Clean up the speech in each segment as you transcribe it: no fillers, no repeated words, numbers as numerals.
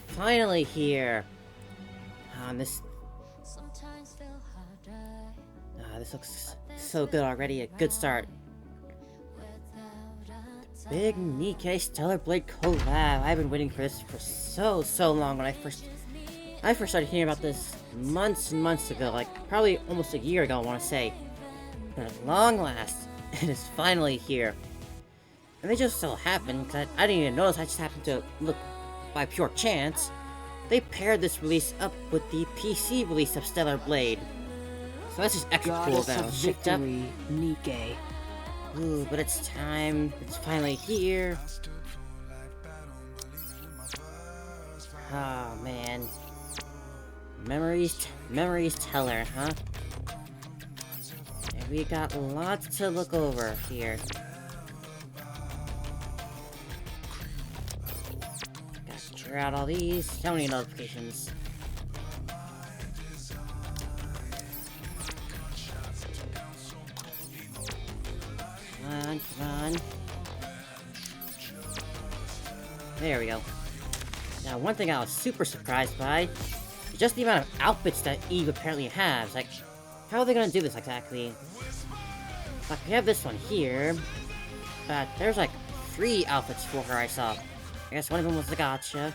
finally here. This looks so good already. A good start. Big Nikke Stellar Blade collab. I've been waiting for this for so long. When I first started hearing about this months and months ago, like probably almost a year ago, I want to say. But at long last, it is finally here. And they just so happened, because I didn't even notice, I just happened to look by pure chance. They paired this release up with the PC release of Stellar Blade. So that's just extra cool that it was shipped up. Nikke. Ooh, but it's time. It's finally here. Oh man. Memories teller, huh? And we got lots to look over here. Gotta clear out all these. So many notifications. Come on. There we go. Now, one thing I was super surprised by is just the amount of outfits that Eve apparently has. Like, how are they gonna do this exactly? Like, we have this one here, but there's like 3 outfits for her I saw. I guess one of them was the gotcha.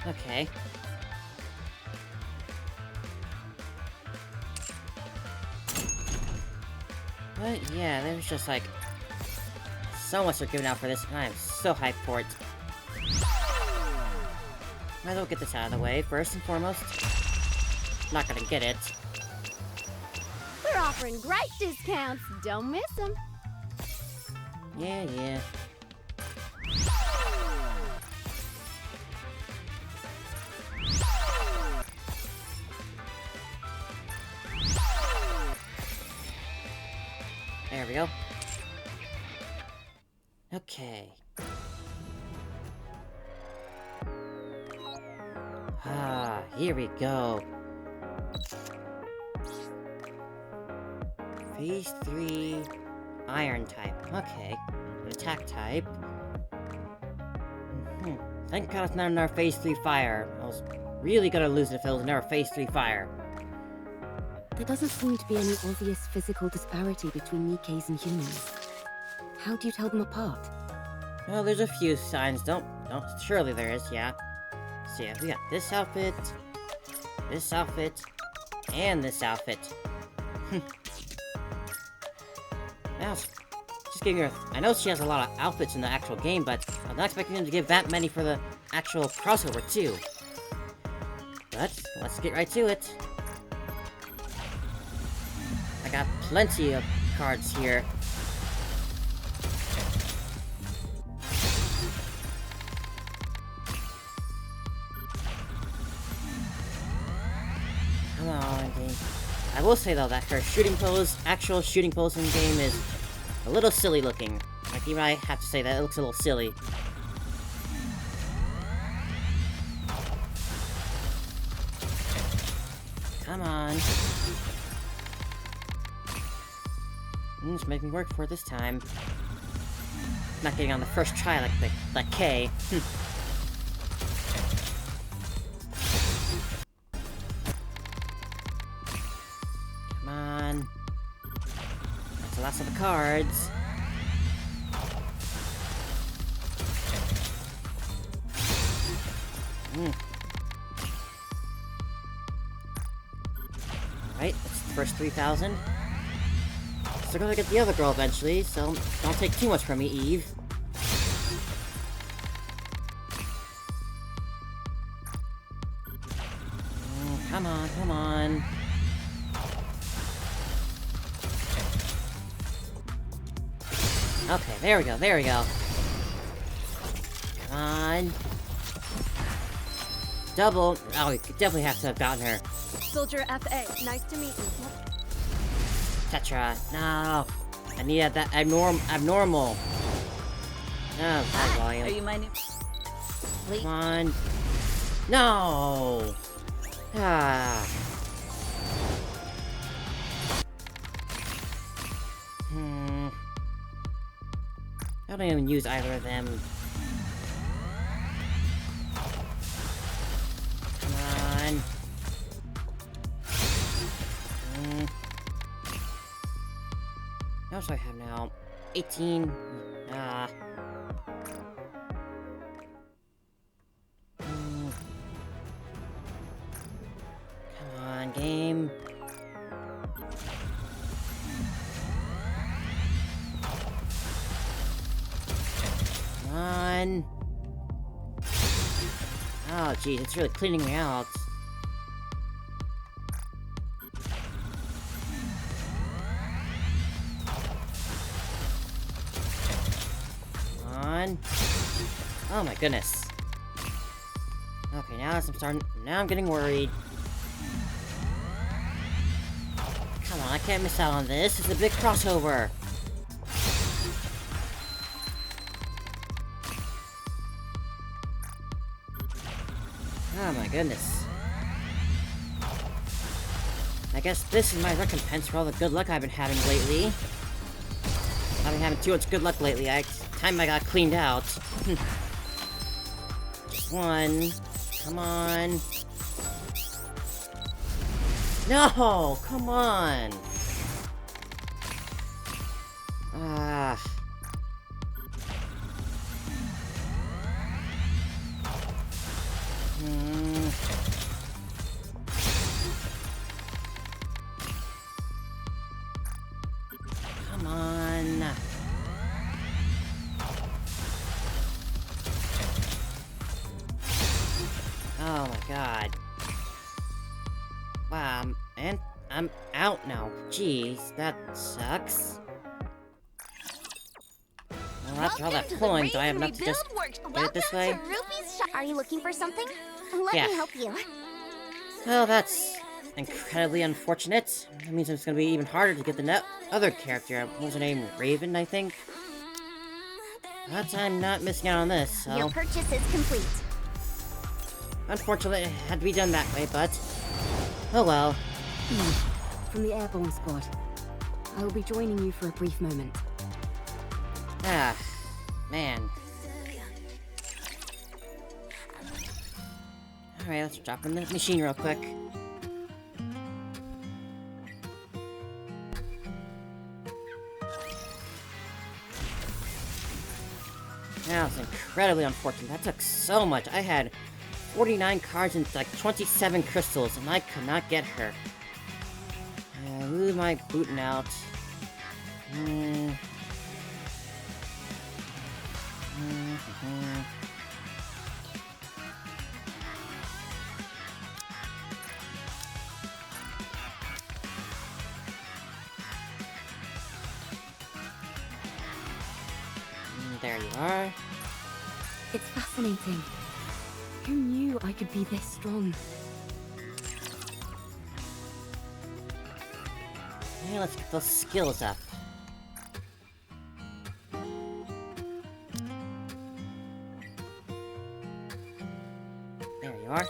Okay. But yeah, there's just like so much they're giving out for this, and I am so hyped for it. Might as well get this out of the way first and foremost. Not gonna get it. We're offering great discounts. Don't miss them. Yeah. There we go. Okay. Here we go. Phase 3 Iron type. Okay. Attack type. Thank God it's not another Phase 3 Fire. I was really gonna lose it if it was another Phase 3 Fire. There doesn't seem to be any obvious physical disparity between Nikkes and humans. How do you tell them apart? Well, there's a few signs. Don't. Surely there is, yeah. So yeah, we got this outfit, and this outfit. Now, just giving her. I know she has a lot of outfits in the actual game, but I'm not expecting them to give that many for the actual crossover too. But let's get right to it. I got plenty of cards here. Come on, game. I will say though that her actual shooting pose in game is a little silly looking. Like even I have to say that it looks a little silly. Come on. Just make me work for it this time. Not getting on the first try like K. Come on. That's the last of the cards. Alright, that's the first 3,000. So we're gonna get the other girl eventually, so don't take too much from me, Eve. Come on. Okay, there we go. Come on. Double. Oh, we definitely have to have gotten her. Soldier FA, nice to meet you. Tetra, no. I need that abnormal. Oh, high volume. Are you my new... Come on. No. I don't even use either of them. Come on. How much do I have now? 18. Ah. Come on, game. Come on. Oh, geez, it's really cleaning me out. Oh my goodness. Okay, now I'm getting worried. Come on, I can't miss out on this. It's a big crossover. Oh my goodness. I guess this is my recompense for all the good luck I've been having lately. I've been having too much good luck lately. Time I got cleaned out. Just one. Come on. No! Come on! Ah. Come on. Oh my god. Wow, and I'm out now. Jeez, that sucks. Well, after all that pulling, do I have enough to just get it this way? Are you looking for something? Let Yeah. me help you. Well, that's incredibly unfortunate. That means it's gonna be even harder to get the other character. What was her name? Raven, I think? But I'm not missing out on this, so... Your purchase is complete. Unfortunately, it had to be done that way, but... Oh well. From the Airborne Squad. I will be joining you for a brief moment. Ah, man. Alright, let's drop in the machine real quick. That was incredibly unfortunate. That took so much. I had 49 cards and like 27 crystals, and I could not get her. Who am I booting out? There you are. It's fascinating. Who knew I could be this strong? Hey, let's get those skills up. There you are.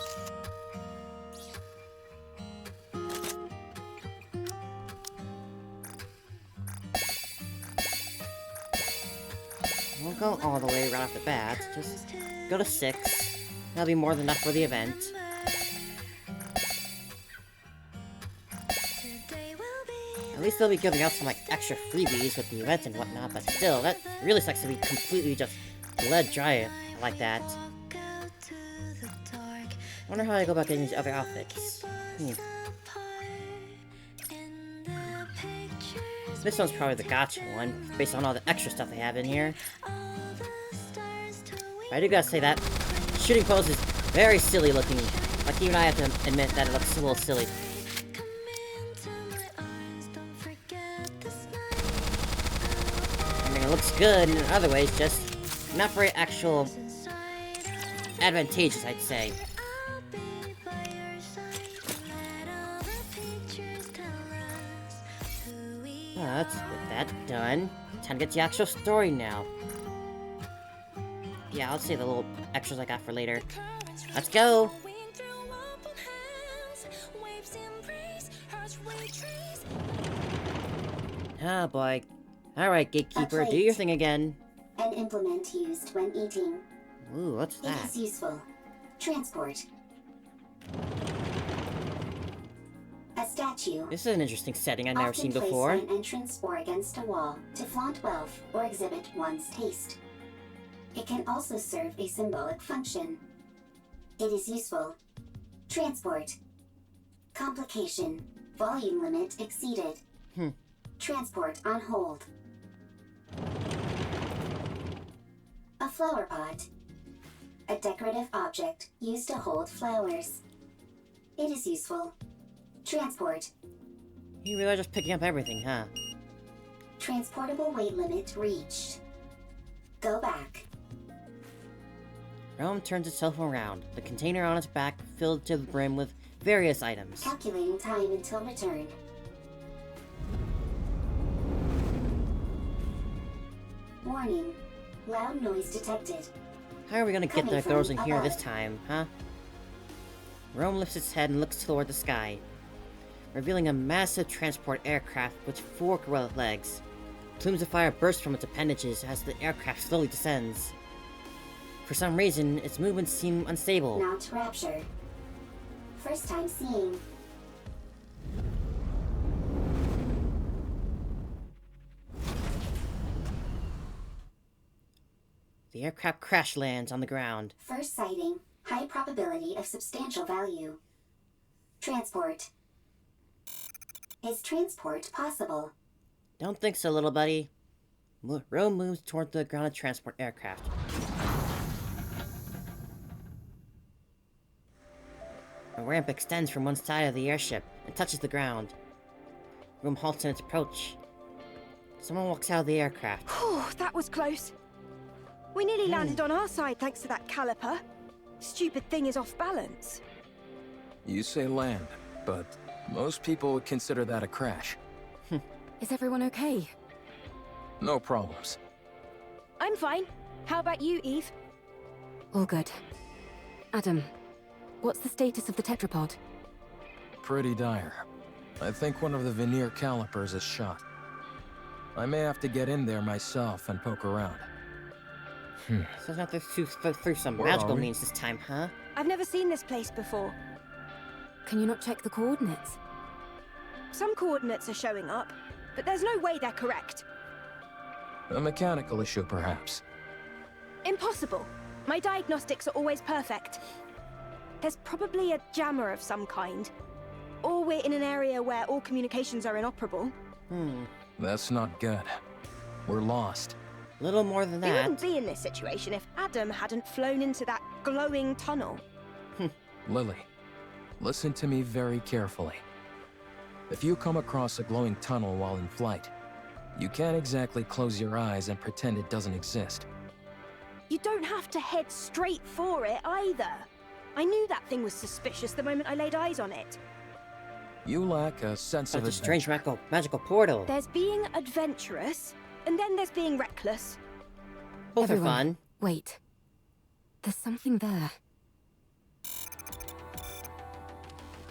Won't go all the way right off the bat. Just go to 6. That'll be more than enough for the event. At least they'll be giving out some like extra freebies with the event and whatnot, but still, that really sucks to be completely just bled dry like that. Wonder how I go about getting these other outfits. This one's probably the gotcha one, based on all the extra stuff they have in here. But I do gotta say that shooting pose is very silly looking. Like, even I have to admit that it looks a little silly. I mean, it looks good in other ways, just not very actual advantageous, I'd say. Let's get that done. Time to get the actual story now. Yeah, I'll save the little extras I got for later. Let's go! Oh boy. Alright, Gatekeeper, do your thing again. An implement used when eating. Ooh, what's It that? is useful. Transport. A statue. This is an interesting setting I've never seen Often before. placed on an entrance or against a wall to flaunt wealth or exhibit one's taste. It can also serve a symbolic function. It is useful. Transport. Complication. Volume limit exceeded. Transport on hold. A flower pot. A decorative object used to hold flowers. It is useful. Transport. You really are just picking up everything, huh? Transportable weight limit reached. Go back. Rome turns itself around, the container on its back filled to the brim with various items. Calculating time until return. Warning. Loud noise detected. How are we gonna get the Coming girls from in here above. this time, huh? Rome lifts its head and looks toward the sky, revealing a massive transport aircraft with 4 gorilla legs. Plumes of fire burst from its appendages as the aircraft slowly descends. For some reason, its movements seem unstable. Not rapture. First time seeing. The aircraft crash lands on the ground. First sighting. High probability of substantial value. Transport. Is transport possible? Don't think so, little buddy. Rome moves toward the grounded transport aircraft. A ramp extends from one side of the airship and touches the ground. Rome halts in its approach. Someone walks out of the aircraft. Whew, that was close. We nearly landed on our side thanks to that caliper. Stupid thing is off balance. You say land, but most people would consider that a crash. Is everyone okay? No problems. I'm fine. How about you, Eve? All good. Adam, what's the status of the tetrapod? Pretty dire. I think one of the veneer calipers is shot. I may have to get in there myself and poke around. So not through some Where are magical we? means this time, huh? I've never seen this place before. Can you not check the coordinates? Some coordinates are showing up, but there's no way they're correct. A mechanical issue, perhaps. Impossible. My diagnostics are always perfect. There's probably a jammer of some kind. Or we're in an area where all communications are inoperable. That's not good. We're lost. Little more than We that. wouldn't be in this situation if Adam hadn't flown into that glowing tunnel. Lily, listen to me very carefully. If you come across a glowing tunnel while in flight, you can't exactly close your eyes and pretend it doesn't exist. You don't have to head straight for it either. I knew that thing was suspicious the moment I laid eyes on it. You lack a sense of Such a strange adventure. magical portal. There's being adventurous, and then there's being reckless. Both Everyone, are fun. Wait. There's something there.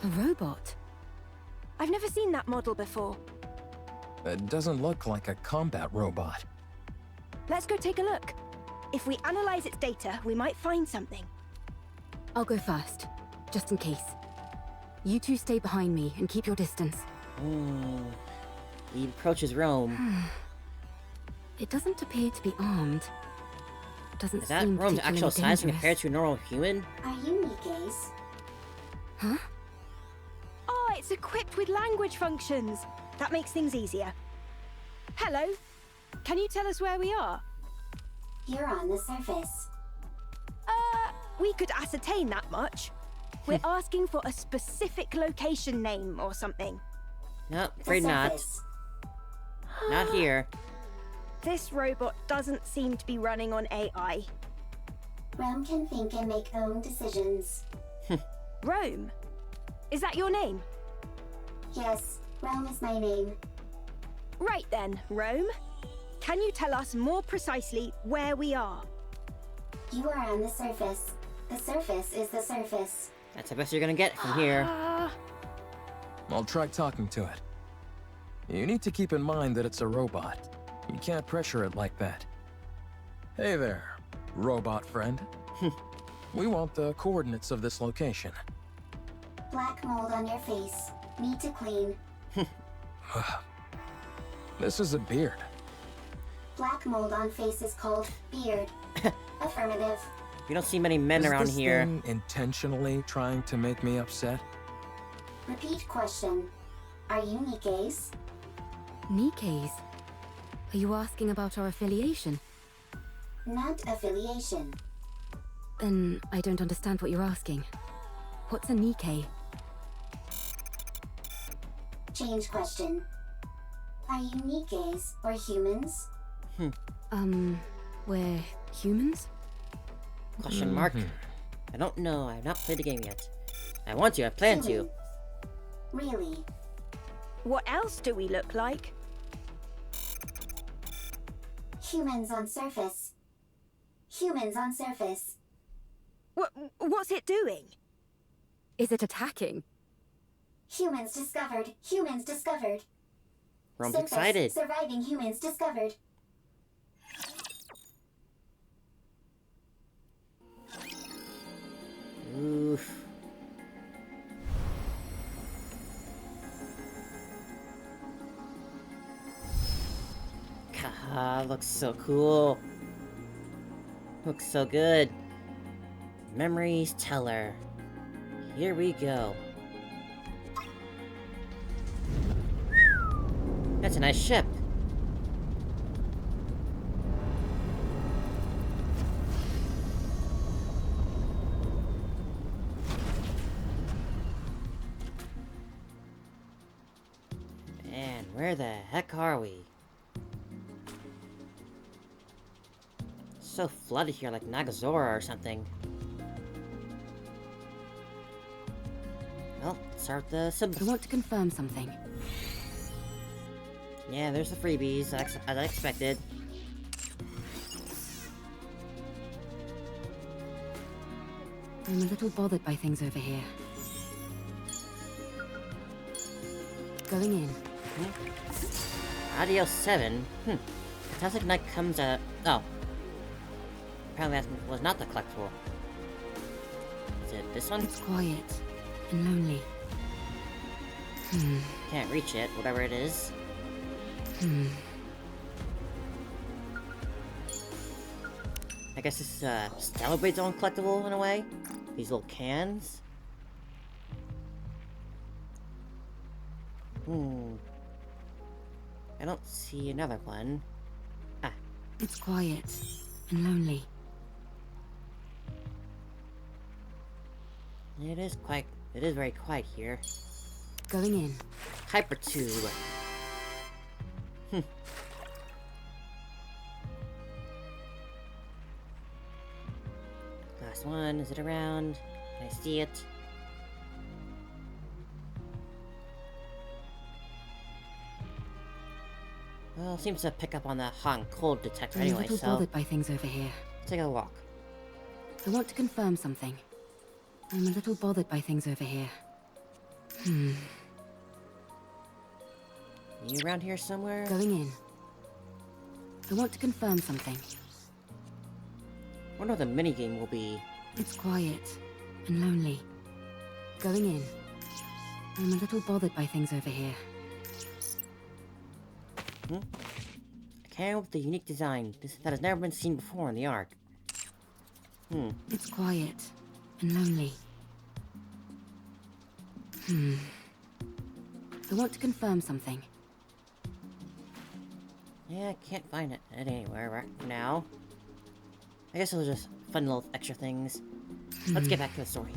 A robot. I've never seen that model before. It doesn't look like a combat robot. Let's go take a look. If we analyze its data, we might find something. I'll go first, just in case. You two stay behind me and keep your distance. He approaches Rome. It doesn't appear to be armed. Doesn't Is that seem Rome's actual particularly size compared dangerous. to a normal human? Are you Nikke's? Huh? Oh, it's equipped with language functions. That makes things easier. Hello. Can you tell us where we are? You're on the surface. We could ascertain that much. We're asking for a specific location name or something. No, The afraid not. surface. Not here. This robot doesn't seem to be running on AI. Rome can think and make own decisions. Rome? Is that your name? Yes, Rome is my name. Right then, Rome. Can you tell us more precisely where we are? You are on the surface. The surface is the surface. That's the best you're gonna get from here. I'll try talking to it. You need to keep in mind that it's a robot. You can't pressure it like that. Hey there, robot friend. We want the coordinates of this location. Black mold on your face. Need to clean. This is a beard. Black mold on face is called beard. Affirmative. You don't see many men around Is this here. thing intentionally trying to make me upset? Repeat question. Are you Nikke's? Nikke's? Are you asking about our affiliation? Not affiliation. Then I don't understand what you're asking. What's a Nikke? Change question. Are you Nikke's or humans? We're humans? Question mark. I don't know. I've not played the game yet. I want to. I plan to. Human. Really? What else do we look like? Humans on surface. Humans on surface. What's it doing? Is it attacking? Humans discovered. Humans discovered. Rome's Surface. excited. Surviving humans discovered. Oof. God, looks so cool. Looks so good. Memories teller. Here we go. That's a nice ship. Man, where the heck are we? So flooded here, like Nagazora or something. Well, let's start with the I symbols. want to confirm something. Yeah, there's the freebies, as I expected. I'm a little bothered by things over here. Going in. Audio 7? Fantastic Night comes at... Oh. Apparently that was not the collectible. Is it this one? It's quiet and lonely. Can't reach it, whatever it is. I guess this is Stalabrade's own collectible in a way. These little cans. I don't see another one. Ah, It's quiet and lonely. it is very quiet here. Going in. Hypertube. Last one, is it around? Can I see it? Well, it seems to pick up on the hot and cold detector I'm a anyway, little so bothered by things over here. let's take a walk. I want to confirm something. I'm a little bothered by things over here. You around here somewhere? Going in. I want to confirm something. Wonder what the minigame will be. It's quiet and lonely. Going in. I'm a little bothered by things over here. A can with a unique design. That has never been seen before in the arc. It's quiet and lonely. I want to confirm something. Yeah, I can't find it anywhere right now. I guess it was just fun little extra things. Let's get back to the story.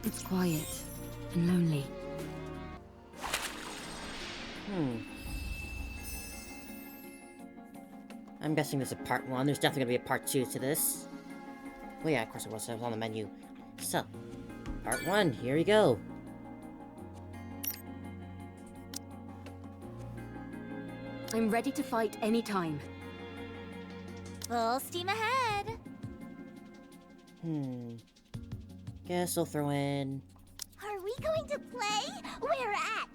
It's quiet and lonely. I'm guessing this is part 1. There's definitely gonna be a part 2 to this. Well, yeah, of course it was on the menu. So, part 1, here we go. I'm ready to fight anytime. Full steam ahead. Guess I'll throw in... Are we going to play? Where at?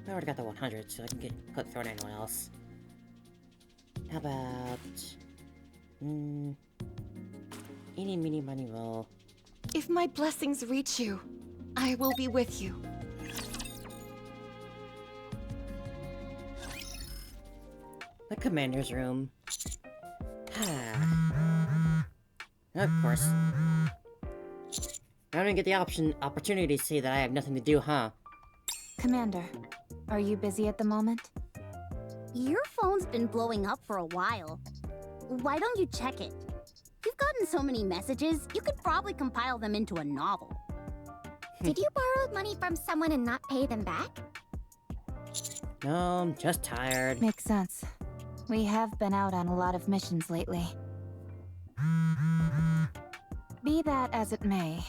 I already got the 100, so I can quit throwing anyone else. How about... Eeny, meeny, miny, roll. If my blessings reach you, I will be with you. The commander's room. Of course. I don't get the opportunity to say that I have nothing to do, huh? Commander, are you busy at the moment? Your phone's been blowing up for a while. Why don't you check it? You've gotten so many messages, you could probably compile them into a novel. Did you borrow money from someone and not pay them back? No, I'm just tired. Makes sense. We have been out on a lot of missions lately. Be that as it may,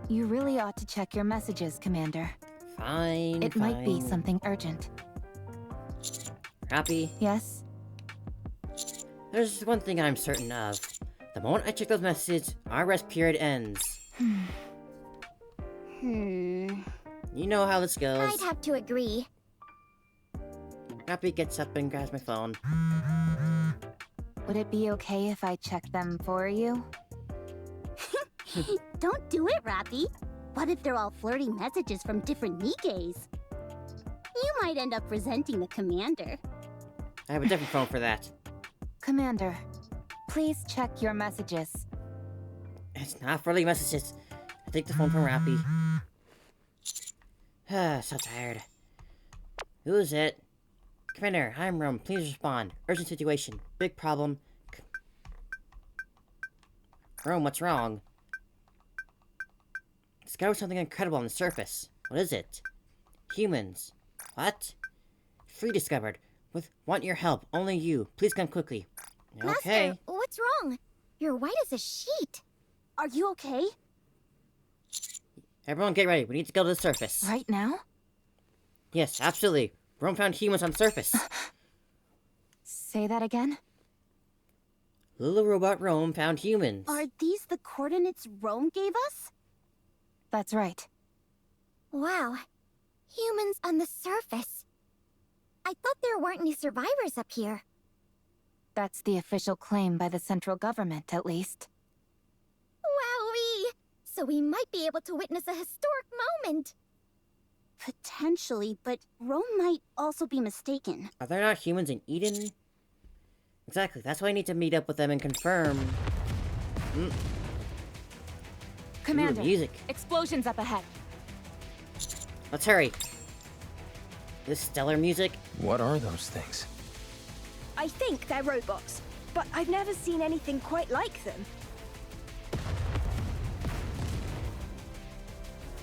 you really ought to check your messages, Commander. Fine, It might be something urgent. Happy? Yes? There's one thing I'm certain of. The moment I check those messages, our rest period ends. You know how this goes. I'd have to agree. Happy gets up and grabs my phone. Would it be okay if I checked them for you? Don't do it, Rappy. What if they're all flirty messages from different Nikkes? You might end up resenting the commander. I have a different phone for that. Commander, please check your messages. It's not for the messages. I take the phone from Rappy. So tired. Who is it? Commander, I'm Rome. Please respond. Urgent situation. Big problem. Rome, what's wrong? Discovered something incredible on the surface. What is it? Humans. What? Free discovered. Want your help. Only you. Please come quickly. Okay. Master, what's wrong? You're white as a sheet. Are you okay? Everyone get ready. We need to go to the surface. Right now? Yes, absolutely. Rome found humans on the surface. Say that again? Little robot Rome found humans. Are these the coordinates Rome gave us? That's right. Wow. Humans on the surface. I thought there weren't any survivors up here. That's the official claim by the central government, at least. Wowee! So we might be able to witness a historic moment. Potentially, but Rome might also be mistaken. Are there not humans in Eden? Exactly, that's why I need to meet up with them and confirm. Commander, Ooh, music. explosions up ahead. Let's hurry. This stellar music? What are those things? I think they're robots, but I've never seen anything quite like them.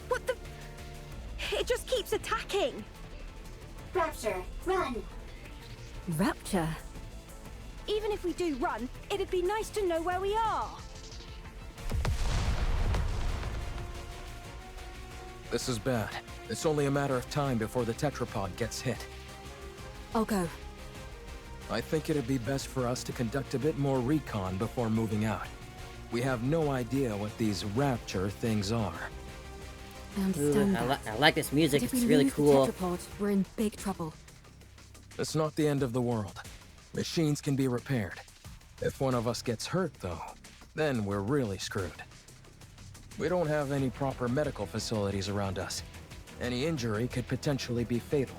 What the? It just keeps attacking. Rapture, run! Rapture? Even if we do run, it'd be nice to know where we are. This is bad. It's only a matter of time before the tetrapod gets hit. I'll go. I think it'd be best for us to conduct a bit more recon before moving out. We have no idea what these rapture things are. I Ooh, understand I like this music. But if It's we really lose cool. the tetrapod, we're in big trouble. It's not the end of the world. Machines can be repaired. If one of us gets hurt, though, then we're really screwed. We don't have any proper medical facilities around us. Any injury could potentially be fatal.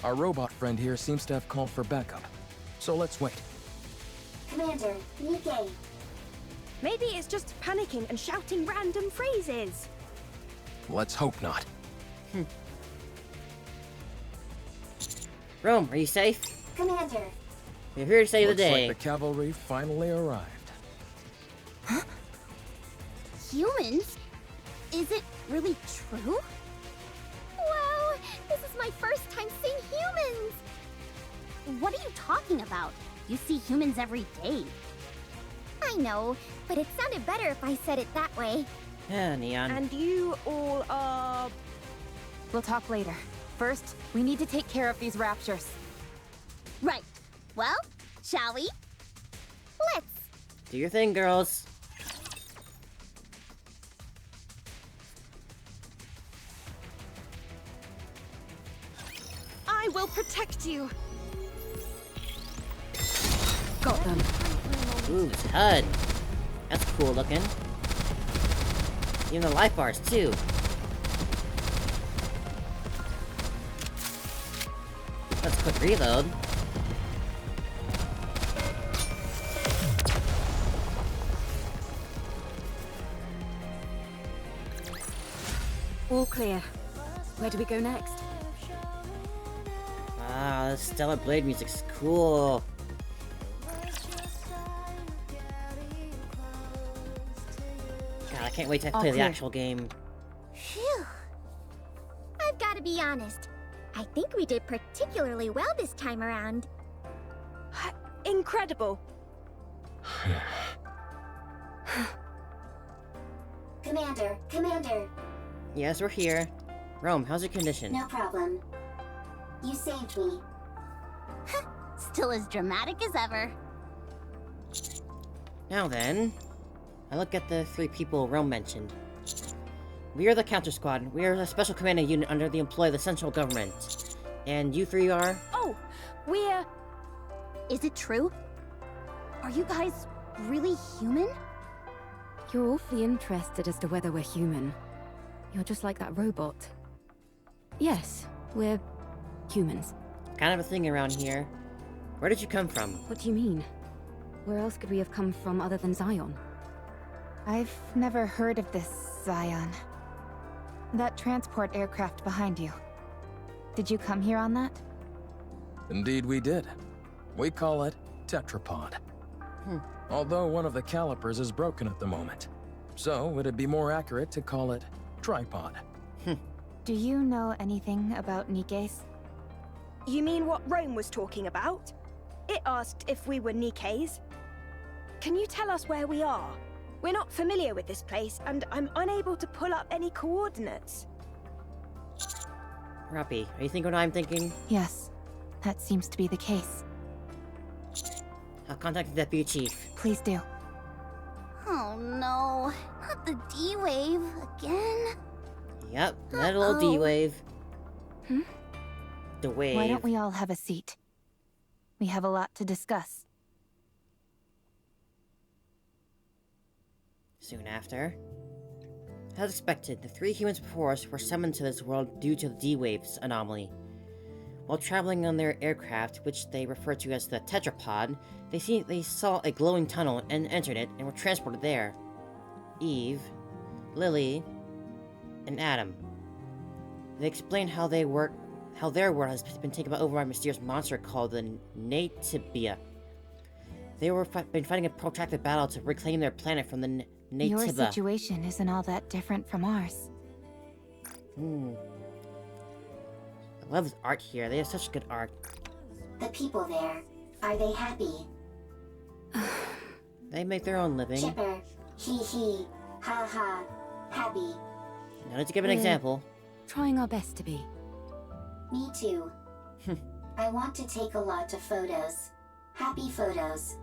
Our robot friend here seems to have called for backup, so let's wait. Commander, Nikke. Maybe it's just panicking and shouting random phrases. Let's hope not. Rome, are you safe? Commander, We're here to save the Looks day. like the cavalry finally arrived. Humans? Is it really true? Wow! This is my first time seeing humans! What are you talking about? You see humans every day. I know, but it sounded better if I said it that way. Yeah, Neon. And you all are... We'll talk later. First, we need to take care of these raptures. Right. Well, shall we? Let's. Do your thing, girls. I will protect you. Got them. Ooh, it's HUD. That's cool looking. Even the life bars, too. Let's quick reload. All clear. Where do we go next? Ah, the Stellar Blade music's cool. God, I can't wait to play the clear. actual game. Phew. I've got to be honest. I think we did particularly well this time around. Incredible. Commander, Yes, we're here. Rome, how's your condition? no problem. You saved me. Still as dramatic as ever. Now then, I look at the 3 people Rome mentioned. We are the Counter Squad. We are a special commanding unit under the employ of the central government. And you 3 are? Oh, we're... Is it true? Are you guys really human? You're awfully interested as to whether we're human. You're just like that robot. Yes, we're humans. Kind of a thing around here. Where did you come from? What do you mean? Where else could we have come from other than Zion? I've never heard of this Zion. That transport aircraft behind you. Did you come here on that? Indeed we did. We call it tetrapod. Although one of the calipers is broken at the moment. So it'd be more accurate to call it tripod. Do you know anything about Nikke's? You mean what Rome was talking about? It asked if we were Nikke's. Can you tell us where we are? We're not familiar with this place, and I'm unable to pull up any coordinates. Ruppy, are you thinking what I'm thinking? Yes, that seems to be the case. I'll contact the deputy chief. Please do. Oh no, not the D-Wave again. Yep, that little D-Wave. Hmm? The wave. Why don't we all have a seat? We have a lot to discuss. Soon after. As expected, the 3 humans before us were summoned to this world due to the D-Wave's anomaly. While traveling on their aircraft, which they refer to as the tetrapod, they saw a glowing tunnel and entered it and were transported there. Eve, Lily, and Adam. They explained how their world has been taken over by a mysterious monster called the Nikke. They were been fighting a protracted battle to reclaim their planet from the Your Nikke. situation isn't all that different from ours. I love the art here. They have such good art. The people there, are they happy? They make their own living. Chipper, hee hee, ha ha, happy. Now, to give an We're- example, Trying our best to be. Me too. I want to take a lot of photos. Happy photos.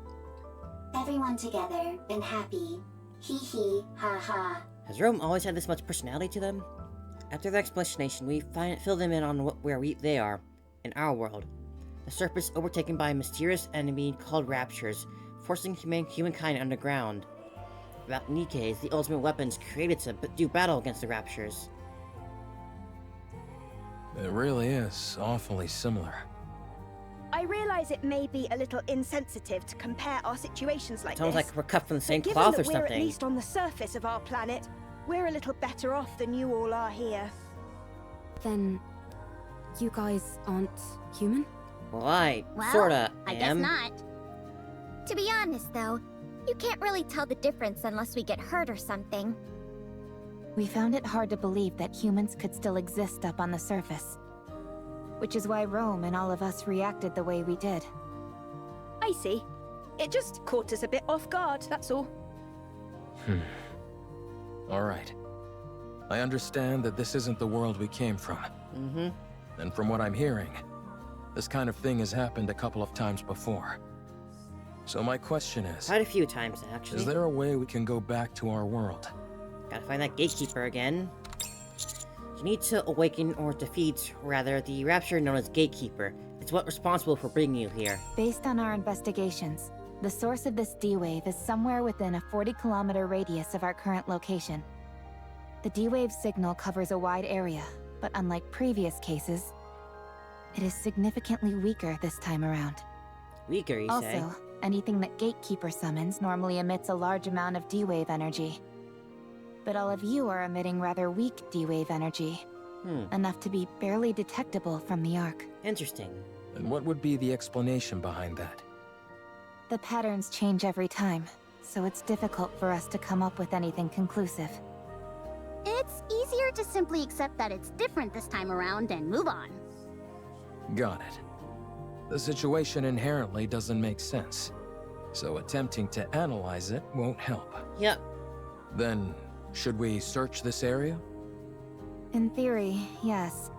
Everyone together and happy. Hee hee, ha ha. has Rome always had this much personality to them? After the explanation, we fill them in on where they are, in our world. The surface overtaken by a mysterious enemy called Raptures, forcing humankind underground. About Nikke is the ultimate weapons created to do battle against the Raptures. It really is awfully similar. I realize it may be a little insensitive to compare our situations like Sounds this. like we're cut from the same but given cloth that or we're at something. least on the surface of our planet, we're a little better off than you all are here. Then, you guys aren't human? Well, I Well, sorta I guess am. not. To be honest, though, you can't really tell the difference unless we get hurt or something. We found it hard to believe that humans could still exist up on the surface. Which is why Rome and all of us reacted the way we did. I see. It just caught us a bit off guard, that's all. All right. I understand that this isn't the world we came from. And from what I'm hearing, this kind of thing has happened a couple of times before. So my question is, Quite a few times, actually. is there a way we can go back to our world? Gotta find that gatekeeper again. You need to awaken or defeat, rather, the rapture known as Gatekeeper. It's what's responsible for bringing you here. Based on our investigations, the source of this D-wave is somewhere within a 40-kilometer radius of our current location. The D-wave signal covers a wide area, but unlike previous cases, it is significantly weaker this time around. Weaker, you say? Also, anything that Gatekeeper summons normally emits a large amount of D-wave energy. But all of you are emitting rather weak D-wave energy. Enough to be barely detectable from the Ark. Interesting. And what would be the explanation behind that? The patterns change every time, so it's difficult for us to come up with anything conclusive. It's easier to simply accept that it's different this time around and move on. Got it. The situation inherently doesn't make sense, so attempting to analyze it won't help. Yep. Then, should we search this area? In theory, yes.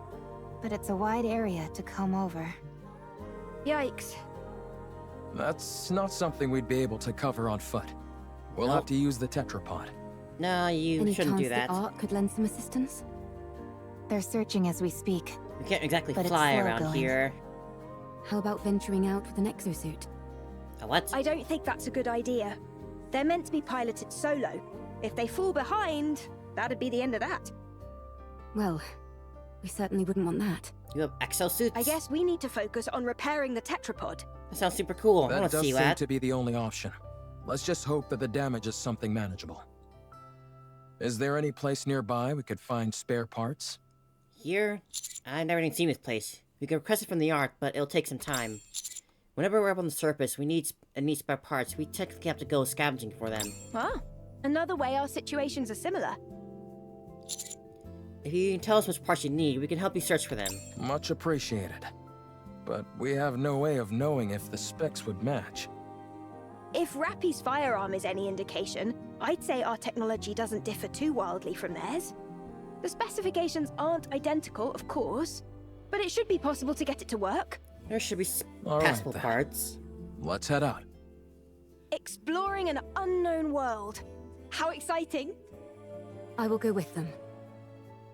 But it's a wide area to comb over. Yikes. That's not something we'd be able to cover on foot. We'll have to use the tetrapod. No, you Any shouldn't chance do that. the Ark could lend some assistance? They're searching as we speak. We can't exactly But it's fly slow around going. here. How about venturing out with an exosuit? A what? I don't think that's a good idea. They're meant to be piloted solo. If they fall behind, that'd be the end of that. Well, we certainly wouldn't want that. You have exosuits? I guess we need to focus on repairing the tetrapod. That sounds super cool. I That want to does see seem that. to be the only option. Let's just hope that the damage is something manageable. Is there any place nearby we could find spare parts? Here? I've never even seen this place. We can request it from the Ark, but it'll take some time. Whenever we're up on the surface, we need spare parts. We technically have to go scavenging for them. Ah, another way our situations are similar. If you can tell us which parts you need, we can help you search for them. Much appreciated. But we have no way of knowing if the specs would match. If Rappy's firearm is any indication, I'd say our technology doesn't differ too wildly from theirs. The specifications aren't identical, of course, but it should be possible to get it to work. There should be All right, passable then. parts. Let's head out. Exploring an unknown world. How exciting! I will go with them.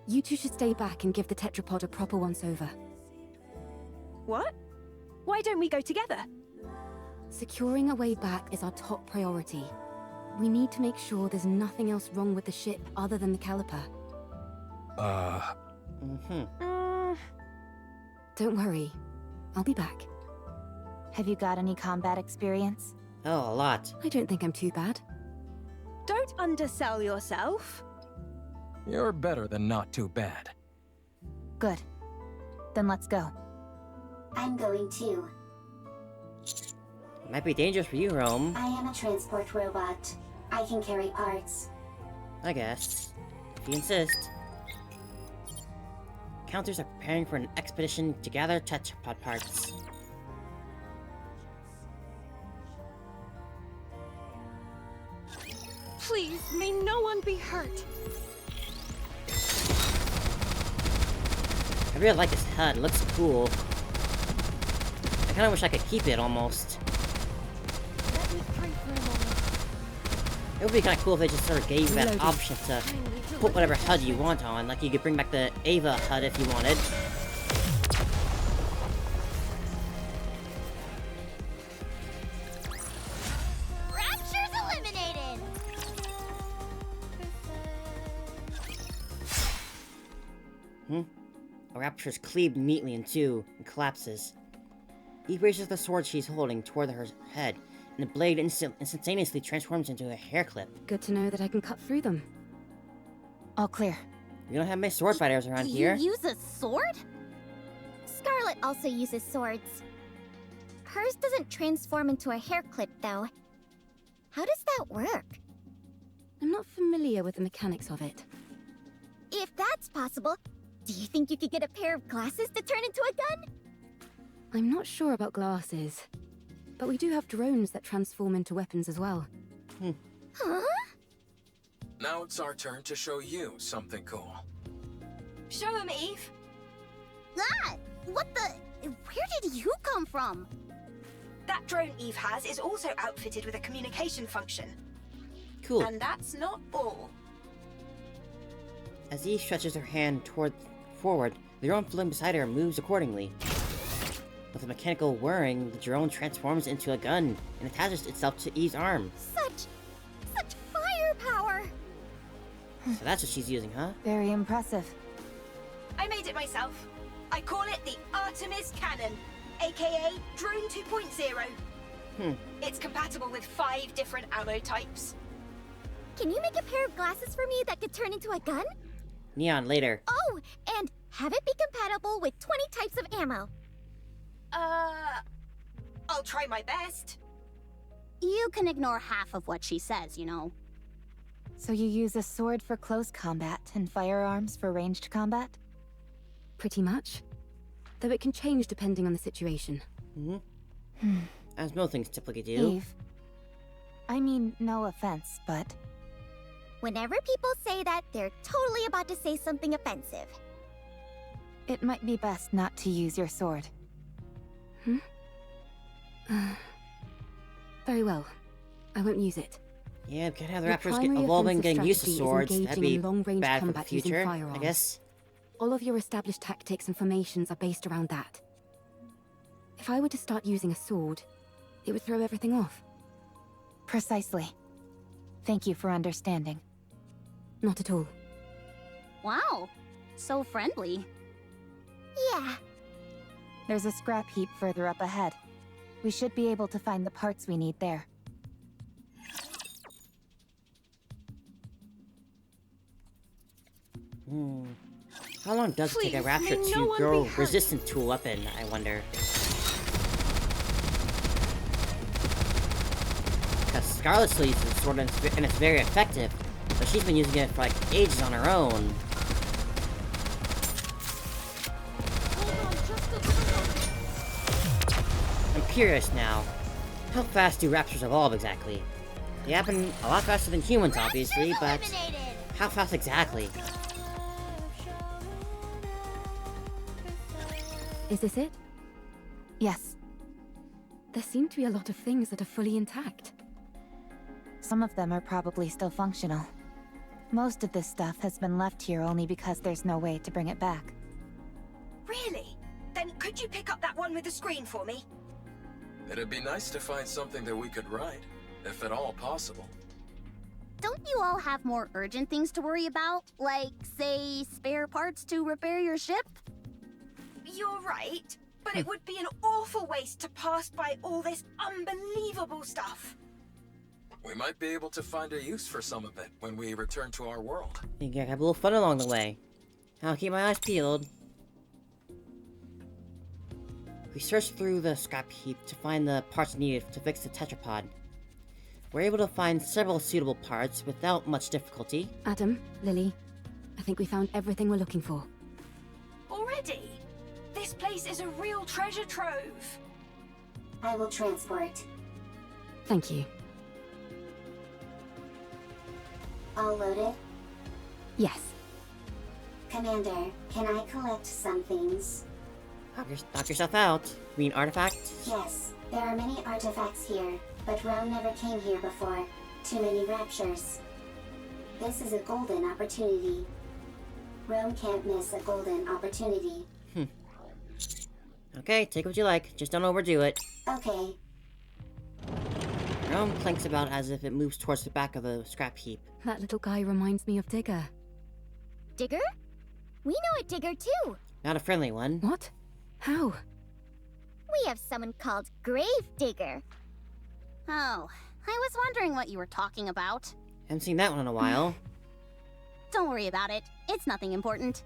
You two should stay back and give the tetrapod a proper once-over. What? Why don't we go together? Securing a way back is our top priority. We need to make sure there's nothing else wrong with the ship other than the caliper. Don't worry. I'll be back. Have you got any combat experience? Oh, a lot. I don't think I'm too bad. Don't undersell yourself. You're better than not too bad. Good. Then let's go. I'm going too. Might be dangerous for you, Rome. I am a transport robot. I can carry parts. I guess. If you insist. Counters are preparing for an expedition to gather tetrapod parts. Please, may no one be hurt. I really like this HUD. It looks cool. I kinda wish I could keep it, almost. Let me pray for a moment. It would be kinda cool if they just sort of gave you that Reloading. option to put whatever HUD you want on. Like, you could bring back the Ava HUD if you wanted. Rapture's eliminated! A rapture is cleaved neatly in two and collapses. He raises the sword she's holding toward her head, and the blade instantaneously transforms into a hair clip. Good to know that I can cut through them. All clear. We don't have many sword fighters around here. You use a sword? Scarlet also uses swords. Hers doesn't transform into a hair clip, though. How does that work? I'm not familiar with the mechanics of it. If that's possible, do you think you could get a pair of glasses to turn into a gun? I'm not sure about glasses. But we do have drones that transform into weapons as well. Huh? Now it's our turn to show you something cool. Show him, Eve. Ah! What the? Where did you come from? That drone Eve has is also outfitted with a communication function. Cool. And that's not all. As Eve stretches her hand forward, the drone floating beside her moves accordingly. With a mechanical whirring, the drone transforms into a gun and attaches itself to Eve's arm. Such firepower! So that's what she's using, huh? Very impressive. I made it myself. I call it the Artemis Cannon, aka Drone 2.0. It's compatible with 5 different ammo types. Can you make a pair of glasses for me that could turn into a gun? Neon, later. Oh, and have it be compatible with 20 types of ammo. I'll try my best. You can ignore half of what she says, you know. So you use a sword for close combat and firearms for ranged combat? Pretty much. Though it can change depending on the situation. As most things typically do. Eve. I mean, no offense, but... Whenever people say that, they're totally about to say something offensive. it might be best not to use your sword. Very well. I won't use it. Yeah, we can't have the The Raptors get primary evolving, offensive getting used to strategy is swords. That'd engaging be in long-range bad for the combat using future, I firearms. guess. All of your established tactics and formations are based around that. If I were to start using a sword, it would throw everything off. Precisely. Thank you for understanding. Not at all. Wow, so friendly. Yeah. There's a scrap heap further up ahead. We should be able to find the parts we need there. How long does it take a Please, raptor may no to one grow be hurt. resistant to a weapon, I wonder? Because Scarlet still uses the sword and it's very effective, but she's been using it for like ages on her own. I'm curious now. How fast do raptors evolve exactly? They happen a lot faster than humans, obviously, but how fast exactly? Is this it? Yes, There seem to be a lot of things that are fully intact. some of them are probably still functional. Most of this stuff has been left here only because there's no way to bring it back. Really? Then could you pick up that one with the screen for me? It'd be nice to find something that we could ride, if at all possible. Don't you all have more urgent things to worry about? Like, say, spare parts to repair your ship? You're right, but it would be an awful waste to pass by all this unbelievable stuff. We might be able to find a use for some of it when we return to our world. You can have a little fun along the way. I'll keep my eyes peeled. We searched through the scrap heap to find the parts needed to fix the tetrapod. We're able to find several suitable parts without much difficulty. Adam, Lily, I think we found everything we're looking for. Already? This place is a real treasure trove. I will transport. Thank you. All loaded? Yes. Commander, can I collect some things? Knock yourself out. You mean artifacts? Yes, there are many artifacts here, but Rome never came here before. Too many raptures. This is a golden opportunity. Rome can't miss a golden opportunity. Okay, take what you like. Just don't overdo it. Okay, Rome clanks about as if it moves towards the back of the scrap heap. That little guy reminds me of Digger. Digger? We know a Digger too. Not a friendly one. What? How? We have someone called Grave Digger. Oh, I was wondering what you were talking about. Haven't seen that one in a while. Don't worry about it. It's nothing important.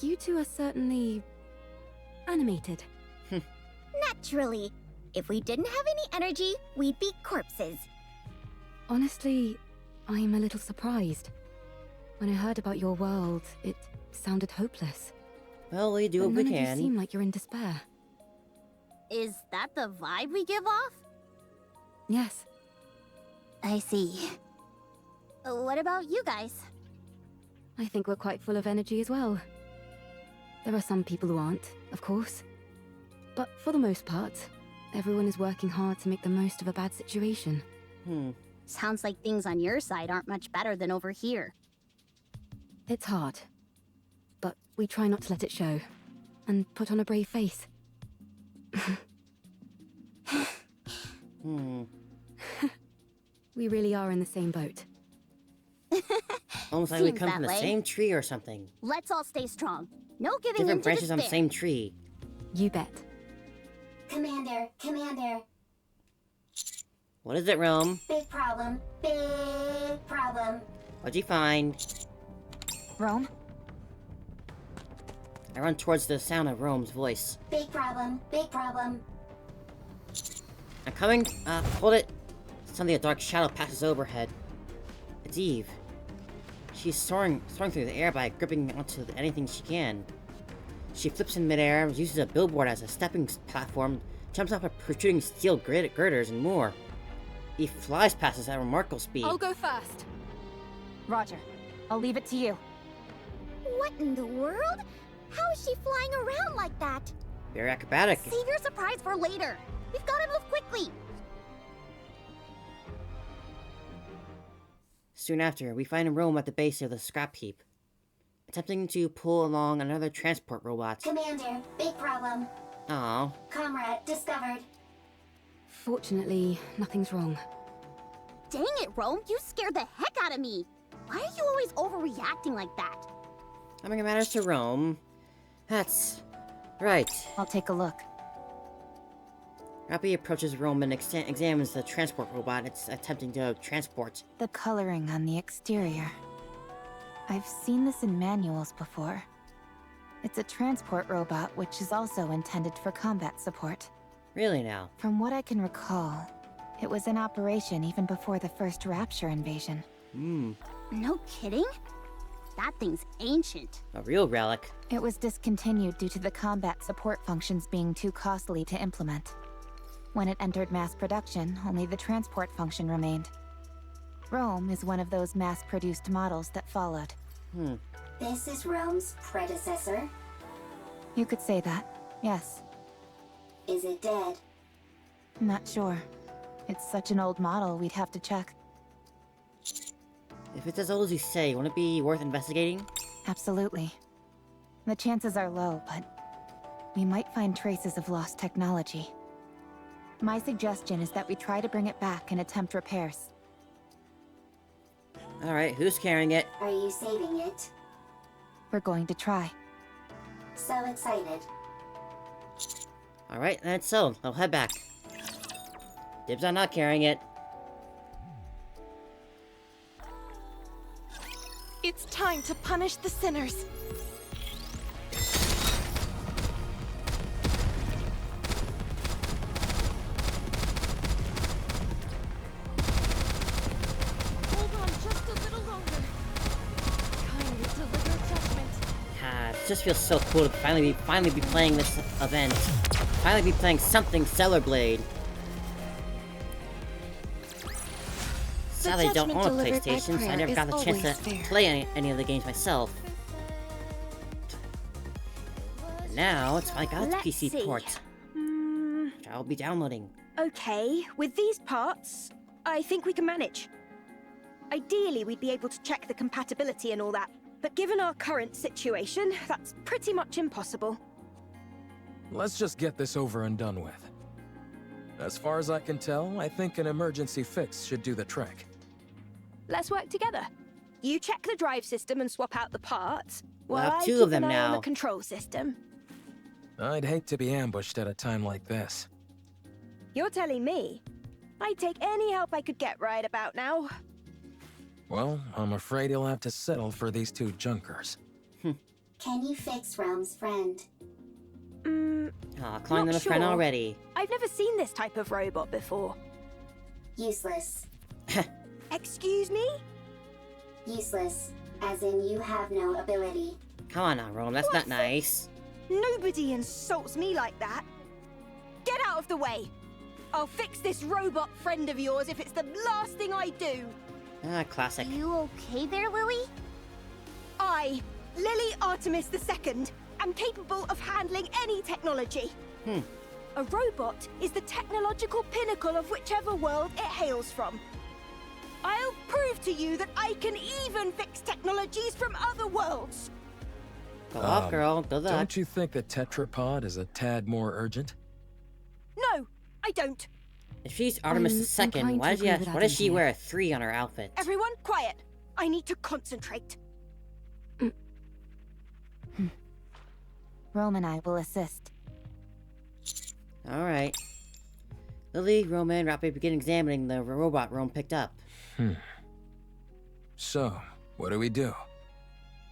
You two are certainly... animated. Naturally. If we didn't have any energy, we'd be corpses. Honestly, I'm a little surprised. When I heard about your world, it sounded hopeless. Well, we do But what we none of you can. seem like you're in despair. Is that the vibe we give off? Yes. I see. What about you guys? I think we're quite full of energy as well. There are some people who aren't, of course. But for the most part, everyone is working hard to make the most of a bad situation. Sounds like things on your side aren't much better than over here. It's hard, but we try not to let it show, and put on a brave face. We really are in the same boat. Almost like we Seems come that from the way. same tree or something. Let's all stay strong. No giving in Different to branches on the despair. same tree. You bet. Commander, Commander. What is it, Rome? Big problem. Big problem. What'd you find? Rome? I run towards the sound of Rome's voice. Big problem. Big problem. I'm coming. Hold it. Suddenly a dark shadow passes overhead. It's Eve. She's soaring through the air by gripping onto anything she can. She flips in midair, uses a billboard as a stepping platform, jumps off of protruding steel girders, and more. Eve flies past us at remarkable speed. I'll go first. Roger. I'll leave it to you. What in the world? How is she flying around like that? Very acrobatic. Save your surprise for later. We've got to move quickly. Soon after, we find Rome at the base of the scrap heap, attempting to pull along another transport robot. Commander, big problem. Aww. Comrade discovered. Fortunately, nothing's wrong. Dang it, Rome. You scared the heck out of me. Why are you always overreacting like that? Coming matters to Rome. That's right. I'll take a look. Rappy approaches Rome and examines the transport robot it's attempting to transport. The coloring on the exterior. I've seen this in manuals before. It's a transport robot which is also intended for combat support. Really now? From what I can recall, it was in operation even before the first Rapture invasion. No kidding? That thing's ancient. A real relic. It was discontinued due to the combat support functions being too costly to implement. When it entered mass production, only the transport function remained. Rome is one of those mass-produced models that followed. This is Rome's predecessor. You could say that, yes. Is it dead? Not sure. It's such an old model, we'd have to check. If it's as old as you say, won't it be worth investigating? Absolutely. The chances are low, but we might find traces of lost technology. My suggestion is that we try to bring it back and attempt repairs. Alright, who's carrying it? Are you saving it? We're going to try. So excited. Alright, that's so. I'll head back. Dibs on not carrying it. It's time to punish the sinners. Hold on just a little longer. Kindly deliver judgment. God, it just feels so cool to finally be playing this event. Finally be playing something Stellar Blade. Sadly, I don't judgment own a delivered by PlayStation, so I prayer never is got the chance always to fair. play any of the games myself. And now, it's finally got its Let's PC see. port, which I'll be downloading. Okay, with these parts, I think we can manage. Ideally, we'd be able to check the compatibility and all that, but given our current situation, that's pretty much impossible. Let's just get this over and done with. As far as I can tell, I think an emergency fix should do the trick. Let's work together. You check the drive system and swap out the parts, We'll while have I two keep of them an eye on now. the control system. I'd hate to be ambushed at a time like this. You're telling me? I'd take any help I could get right about now. Well, I'm afraid you'll have to settle for these two junkers. Can you fix Rome's friend? Aw, calling Not them a friend sure. already. I've never seen this type of robot before. Useless. Excuse me? Useless. As in you have no ability. Come on now, Rome, that's not nice. Nobody insults me like that. Get out of the way. I'll fix this robot friend of yours if it's the last thing I do. Ah, classic. You okay there, Lily? I, Lily Artemis II, am capable of handling any technology. A robot is the technological pinnacle of whichever world it hails from. I'll prove to you that I can even fix technologies from other worlds. Go off, girl. Good luck. Don't you think the tetrapod is a tad more urgent? No, I don't. If she's Artemis II, inclined why to agree with why does she Adam wear a 3 on her outfit? Everyone, quiet. I need to concentrate. Rome and I will assist. Alright. Lily, Roman, and Rappi begin examining the robot Rome picked up. So, what do we do?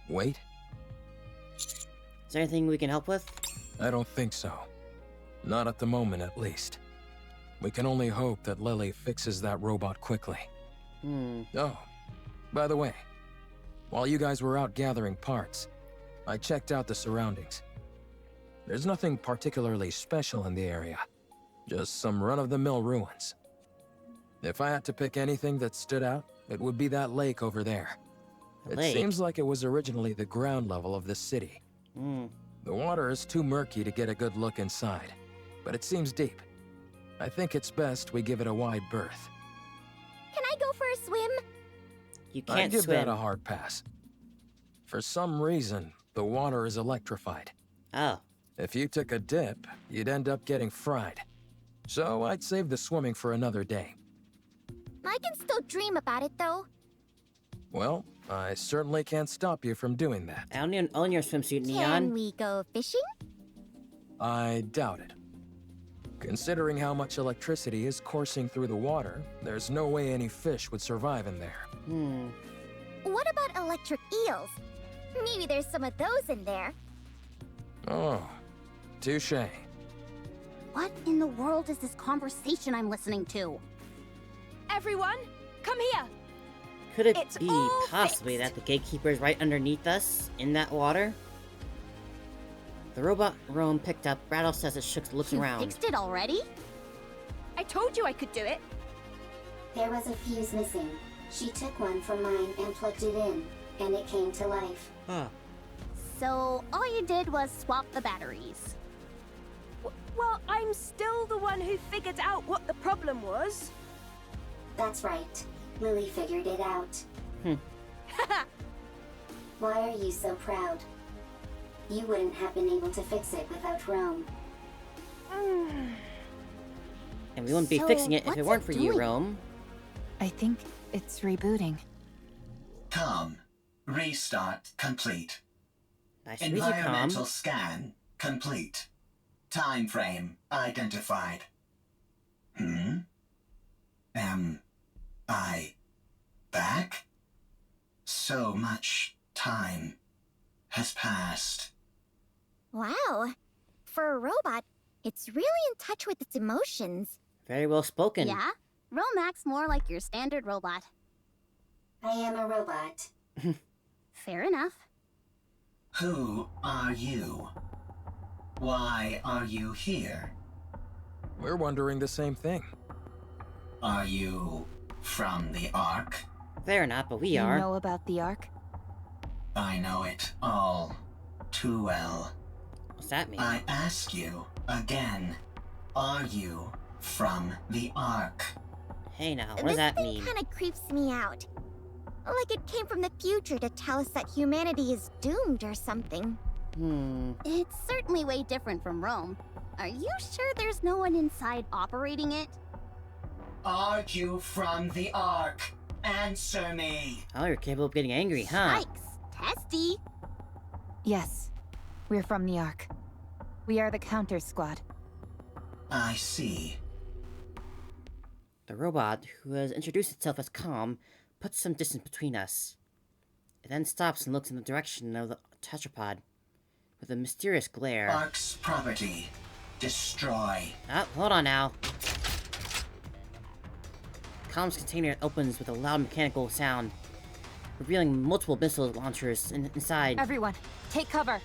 Wait? Is there anything we can help with? I don't think so. Not at the moment, at least. We can only hope that Lily fixes that robot quickly. Oh, by the way, while you guys were out gathering parts, I checked out the surroundings. There's nothing particularly special in the area, just some run-of-the-mill ruins. If I had to pick anything that stood out, it would be that lake over there. It Lake? seems like it was originally the ground level of the city. The water is too murky to get a good look inside, but it seems deep. I think it's best we give it a wide berth. Can I go for a swim? You I'd can't give swim. that a hard pass. For some reason, the water is electrified. Oh. If you took a dip, you'd end up getting fried. So I'd save the swimming for another day. I can still dream about it, though. Well, I certainly can't stop you from doing that. I only own your swimsuit, Can Neon. we go fishing? I doubt it. Considering how much electricity is coursing through the water, there's no way any fish would survive in there. What about electric eels? Maybe there's some of those in there. Oh, touché. What in the world is this conversation I'm listening to? Everyone, come here. Could it It's be all possibly fixed. that the gatekeeper is right underneath us, in that water? The robot Rome picked up, Rattle says it looks You around. fixed it already? I told you I could do it. There was a fuse missing. She took one from mine and plugged it in, and it came to life. Huh. So all you did was swap the batteries. Well, I'm still the one who figured out what the problem was. That's right. Lily figured it out. Why are you so proud? You wouldn't have been able to fix it without Rome. And we wouldn't be So fixing it if what's it weren't it for you, doing? Rome. I think it's rebooting. Calm. Restart complete. Nice to meet you, Calm. Environmental scan complete. Time frame identified. Am I back? So much time has passed. Wow. For a robot, it's really in touch with its emotions. Very well spoken. Yeah? Rome acts more like your standard robot. I am a robot. Fair enough. Who are you? Why are you here? We're wondering the same thing. Are you from the Ark? Fair enough, but we You are. know about the Ark? I know it all too well. What's that mean? I ask you again, are you from the Ark? Hey now, what This does that thing mean? kind of creeps me out. Like it came from the future to tell us that humanity is doomed or something. It's certainly way different from Rome. Are you sure there's no one inside operating it? Are you from the Ark? Answer me! Oh, you're capable of getting angry, huh? Yikes. Testy. Yes. We're from the Ark. We are the counter squad. I see. The robot, who has introduced itself as Calm, puts some distance between us. It then stops and looks in the direction of the tetrapod with a mysterious glare. Ark's property. Destroy. Oh, hold on now. Calm's container opens with a loud mechanical sound, revealing multiple missile launchers inside. Everyone, take cover.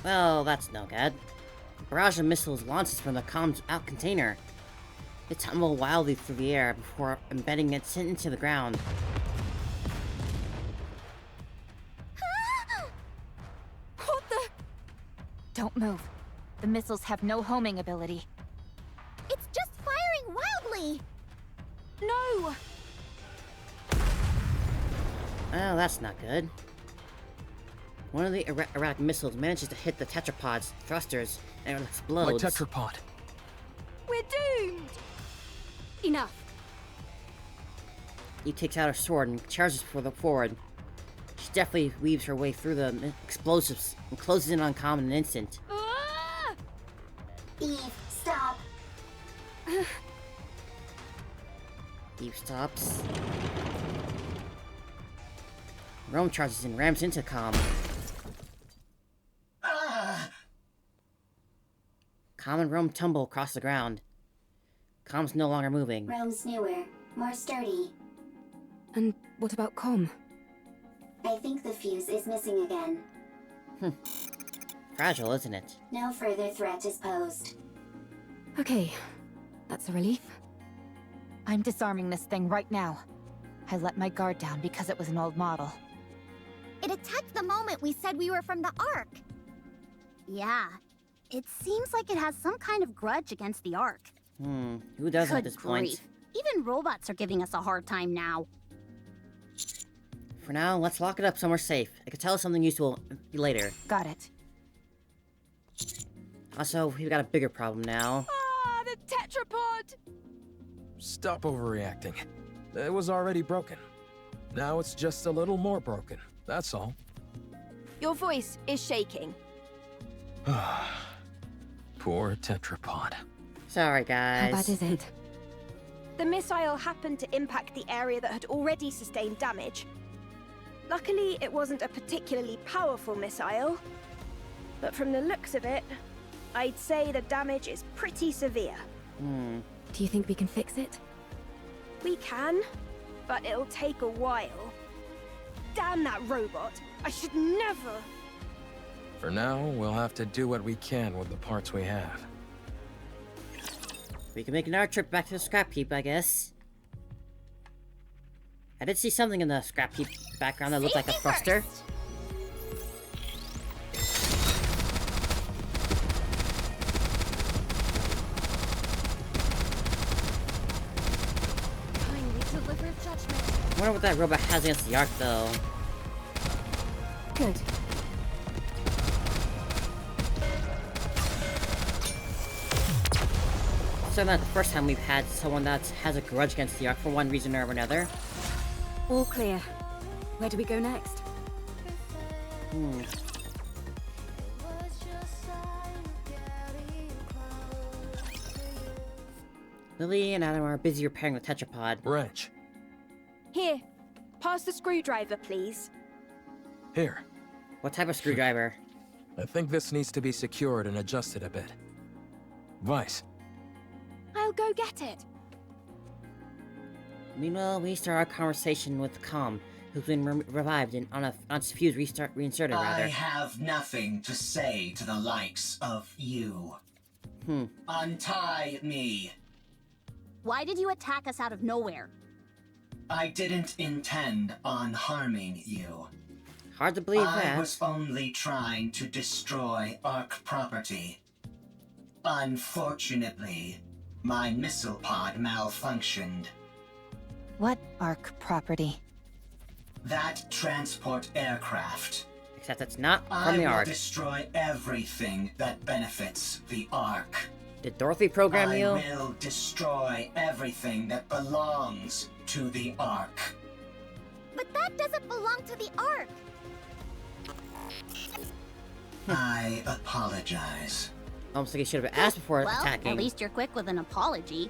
Well, that's no good. A barrage of missiles launches from the Calm's out container. They tumble wildly through the air before embedding it into the ground. What the? Don't move. The missiles have no homing ability. It's just firing wildly! No! Oh, that's not good. One of the erratic missiles manages to hit the tetrapod's thrusters and it My explodes. tetrapod. We're doomed! Enough. He takes out her sword and charges for the forward. She definitely weaves her way through the explosives and closes in on Com in an instant. Ah! Eve, stop. Eve stops. Rome charges and rams into Com. Com and Rome tumble across the ground. Com's no longer moving. Rome's newer, more sturdy. And what about Com? I think the fuse is missing again. Fragile, isn't it? No further threat is posed. Okay, that's a relief. I'm disarming this thing right now. I let my guard down because it was an old model. It attacked the moment we said we were from the Ark. Yeah. It seems like it has some kind of grudge against the Ark. Who doesn't at Good this point? grief. Even robots are giving us a hard time now. For now, let's lock it up somewhere safe. It could tell us something useful later. Got it. Also, we've got a bigger problem now. Ah, the tetrapod! Stop overreacting. It was already broken. Now it's just a little more broken. That's all. Your voice is shaking. Poor tetrapod. Sorry, guys. How bad is it? The missile happened to impact the area that had already sustained damage. Luckily, it wasn't a particularly powerful missile. But from the looks of it, I'd say the damage is pretty severe. Do you think we can fix it? We can, but it'll take a while. Damn that robot! I should never... For now, we'll have to do what we can with the parts we have. We can make another trip back to the scrap heap, I guess. I did see something in the scrap heap background that looked like a thruster. Kindly deliver judgment. I wonder what that robot has against the Ark, though. Good. So not the first time we've had someone that has a grudge against the Ark for one reason or another. All clear. Where do we go next? Lily and Adam are busy repairing the tetrapod. Wrench. Here, pass the screwdriver, please. Here. What type of screwdriver? I think this needs to be secured and adjusted a bit. Vice. I'll go get it. Meanwhile, we start our conversation with Com, who's been revived and on its fuse reinserted, I rather. have nothing to say to the likes of you. Untie me. Why did you attack us out of nowhere? I didn't intend on harming you. Hard to believe I that. was only trying to destroy Ark property. Unfortunately, my missile pod malfunctioned. What Ark property? That transport aircraft. Except it's not I from the will Ark. destroy everything that benefits the Ark. Did Dorothy program you? I will destroy everything that belongs to the Ark. But that doesn't belong to the Ark. I apologize. Almost like he should have asked before Well, attacking. at least you're quick with an apology.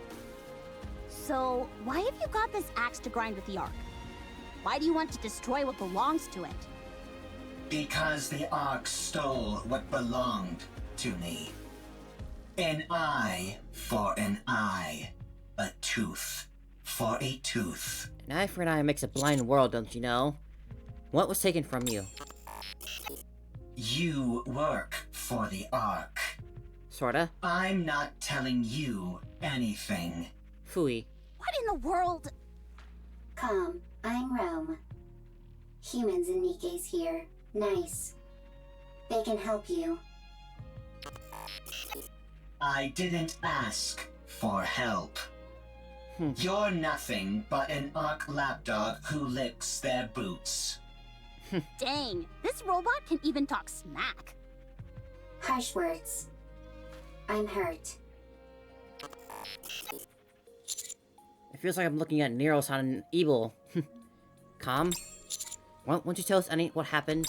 So, why have you got this axe to grind with the Ark? Why do you want to destroy what belongs to it? Because the Ark stole what belonged to me. An eye for an eye. A tooth for a tooth. An eye for an eye makes a blind world, don't you know? What was taken from you? You work for the Ark. Sorta. I'm not telling you anything. Phooey. What in the world? Calm, I'm Rome. Humans and Nikke's here. Nice. They can help you. I didn't ask for help. You're nothing but an Ark lapdog who licks their boots. Dang, this robot can even talk smack. Harsh words. I'm hurt. It feels like I'm looking at Nero's on evil. Calm. Won't you tell us what happened?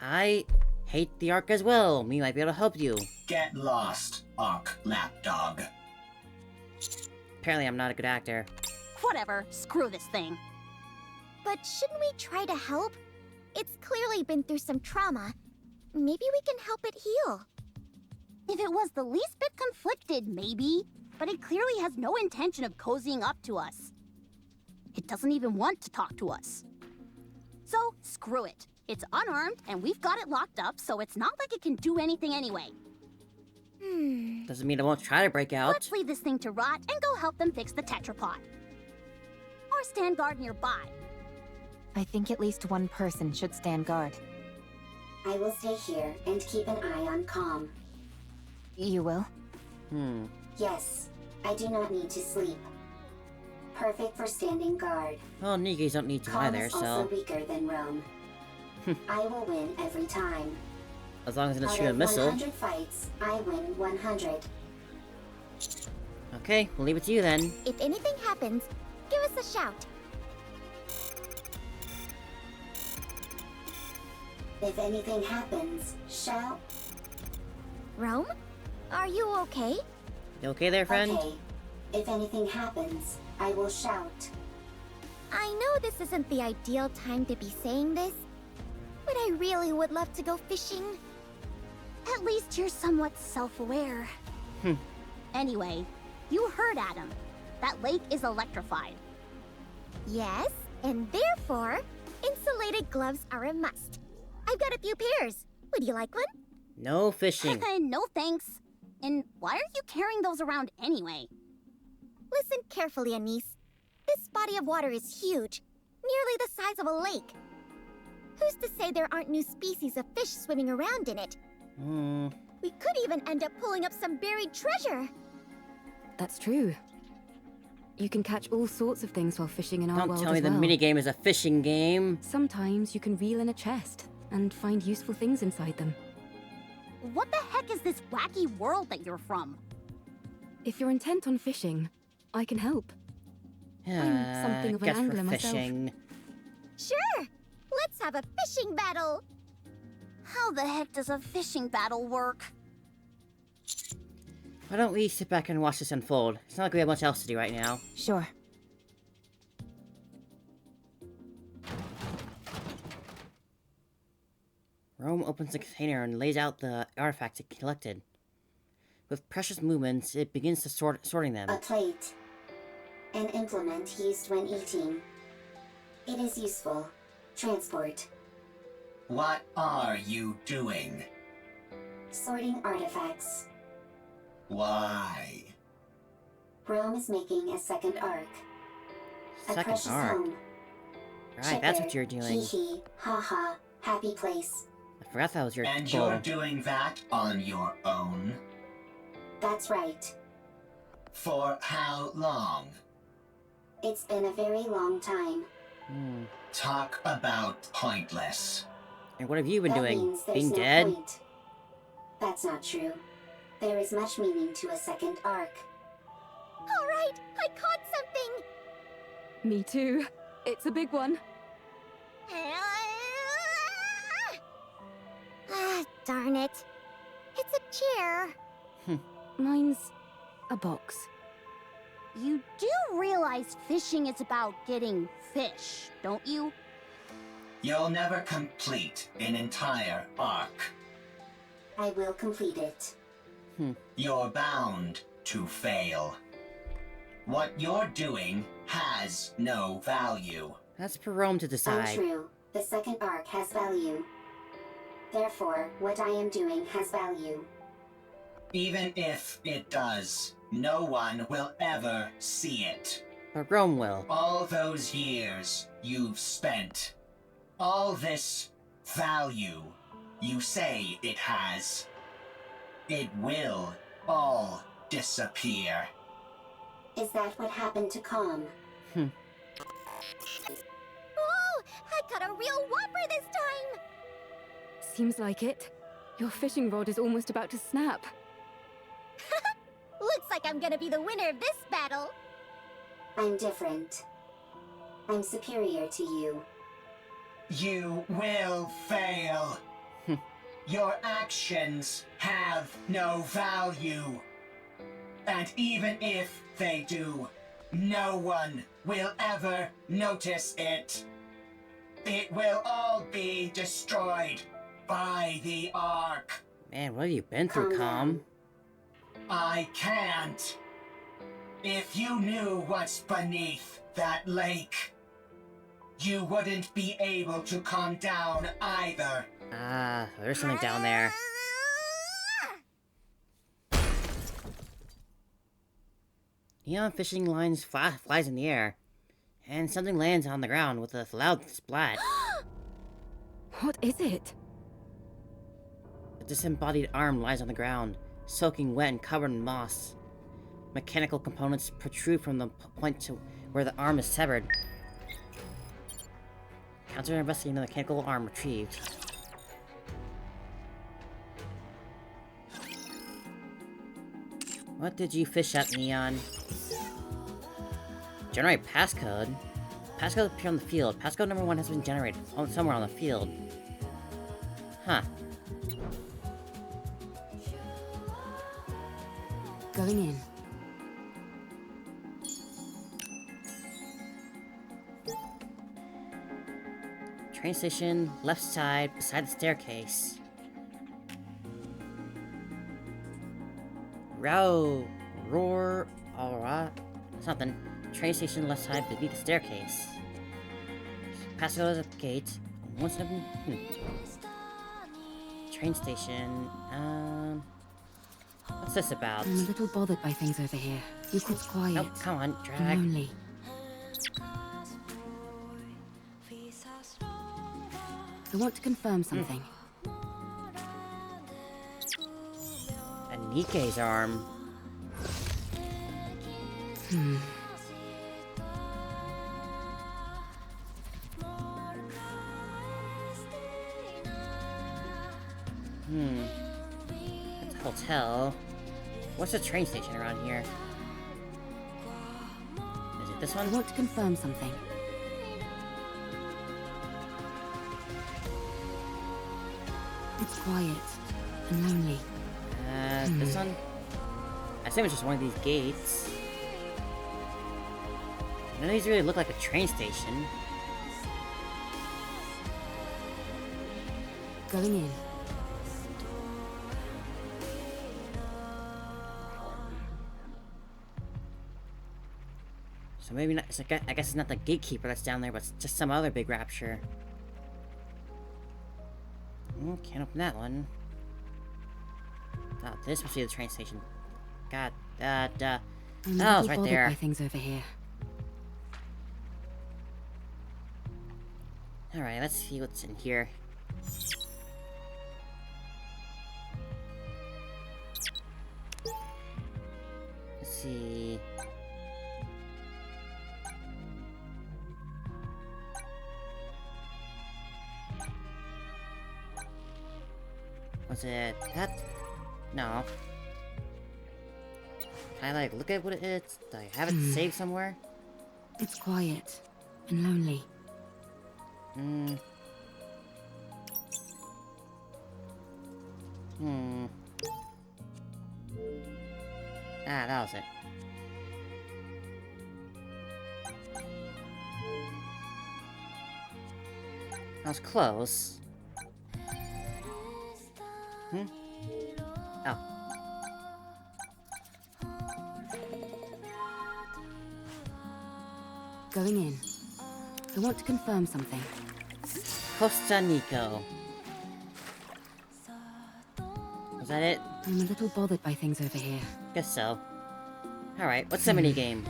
I hate the Ark as well. We might be able to help you. Get lost, Ark lapdog. Apparently I'm not a good actor. Whatever, screw this thing. But shouldn't we try to help? It's clearly been through some trauma. Maybe we can help it heal. If it was the least bit conflicted, maybe. But it clearly has no intention of cozying up to us. It doesn't even want to talk to us. So, screw it. It's unarmed, and we've got it locked up, so it's not like it can do anything anyway. Doesn't mean I won't try to break out. Let's leave this thing to rot and go help them fix the tetrapod. Or stand guard nearby. I think at least one person should stand guard. I will stay here and keep an eye on Calm. You will? Yes, I do not need to sleep. Perfect for standing guard. Well, Nikke's don't need to Calm either, is also so... weaker than Rome. I will win every time. As long as it doesn't Out shoot a of missile. 100 fights, I win 100. Okay, we'll leave it to you then. If anything happens, give us a shout. If anything happens, shout. Rome? Are you okay? You okay there, friend? Okay. If anything happens, I will shout. I know this isn't the ideal time to be saying this, but I really would love to go fishing. At least you're somewhat self-aware. Anyway, you heard Adam. That lake is electrified. Yes, and therefore, insulated gloves are a must. I've got a few pairs. Would you like one? No fishing. No thanks. And why are you carrying those around anyway? Listen carefully, Anise. This body of water is huge, nearly the size of a lake. Who's to say there aren't new species of fish swimming around in it? We could even end up pulling up some buried treasure. That's true. You can catch all sorts of things while fishing in our Don't world tell me as the well. minigame is a fishing game. Sometimes you can reel in a chest and find useful things inside them. What the heck is this wacky world that you're from? If you're intent on fishing, I can help. I'm something of an guess angler for myself. fishing. Sure! Let's have a fishing battle! How the heck does a fishing battle work? Why don't we sit back and watch this unfold? It's not like we have much else to do right now. Sure. Rome opens the container and lays out the artifacts it collected. With precious movements, it begins to sorting them. A plate. An implement used when eating. It is useful. Transport. What are you doing? Sorting artifacts. Why? Rome is making a second ark. A Second precious ark. home. Right, that's what you're doing. Hee hee, ha ha, happy place. I forgot that was your And goal. you're doing that on your own? That's right. For how long? It's been a very long time. Talk about pointless. And what have you been That doing? means there's Being no dead? point. That's not true. There is much meaning to a second ark. All right, I caught something! Me too. It's a big one. Ah, darn it. It's a chair. Mine's a box. You do realize fishing is about getting fish, don't you? You'll never complete an entire arc. I will complete it. You're bound to fail. What you're doing has no value. That's for Rome to decide. Untrue. The second ark has value. Therefore, what I am doing has value. Even if it does, no one will ever see it. But Rome will. All those years you've spent, all this value you say it has, it will all disappear. Is that what happened to Calm? Oh, I caught a real whopper this time! Seems like it. Your fishing rod is almost about to snap. Looks like I'm gonna be the winner of this battle. I'm different. I'm superior to you. You will fail. Your actions have no value. And even if they do, no one will ever notice it. It will all be destroyed by the Ark. Man, what have you been through, Calm? I can't. If you knew what's beneath that lake, you wouldn't be able to calm down either. Ah, there's something down there. Neon fishing lines flies in the air, and something lands on the ground with a loud splat. What is it? A disembodied arm lies on the ground, soaking wet and covered in moss. Mechanical components protrude from the point to where the arm is severed. Counselor investigating the mechanical arm retrieved. What did you fish at, Neon? Generate passcode? Passcode appear on the field. Passcode number 1 has been generated somewhere on the field. Huh. Going in. Train station, left side, beside the staircase. Roar, alright, something. Train station, left side, beneath the staircase. Pass goes at the gate. Once train station, what's this about? I'm a little bothered by things over here. You keep quiet. Oh, come on, I'm drag. lonely. I want to confirm something. A Nikke's arm. That's a hotel. What's the train station around here? Is it this I one? want to confirm something. It's quiet and lonely. This one? I assume it's just one of these gates. None of these really look like a train station. Going in. So maybe not. I guess it's not the gatekeeper that's down there, but it's just some other big rapture. Can't open that one. Oh, this must be the train station. God, I'm a oh, little it's right bothered there. by things over here. Alright, let's see what's in here. Let's see. Was it that? No. Can I like look at what it is? Do I have it saved somewhere? It's quiet and lonely. Ah, that was it. That was close. Oh. Going in. I want to confirm something. Costa Nico. Was that it? I'm a little bothered by things over here. Guess so. Alright, what's the minigame?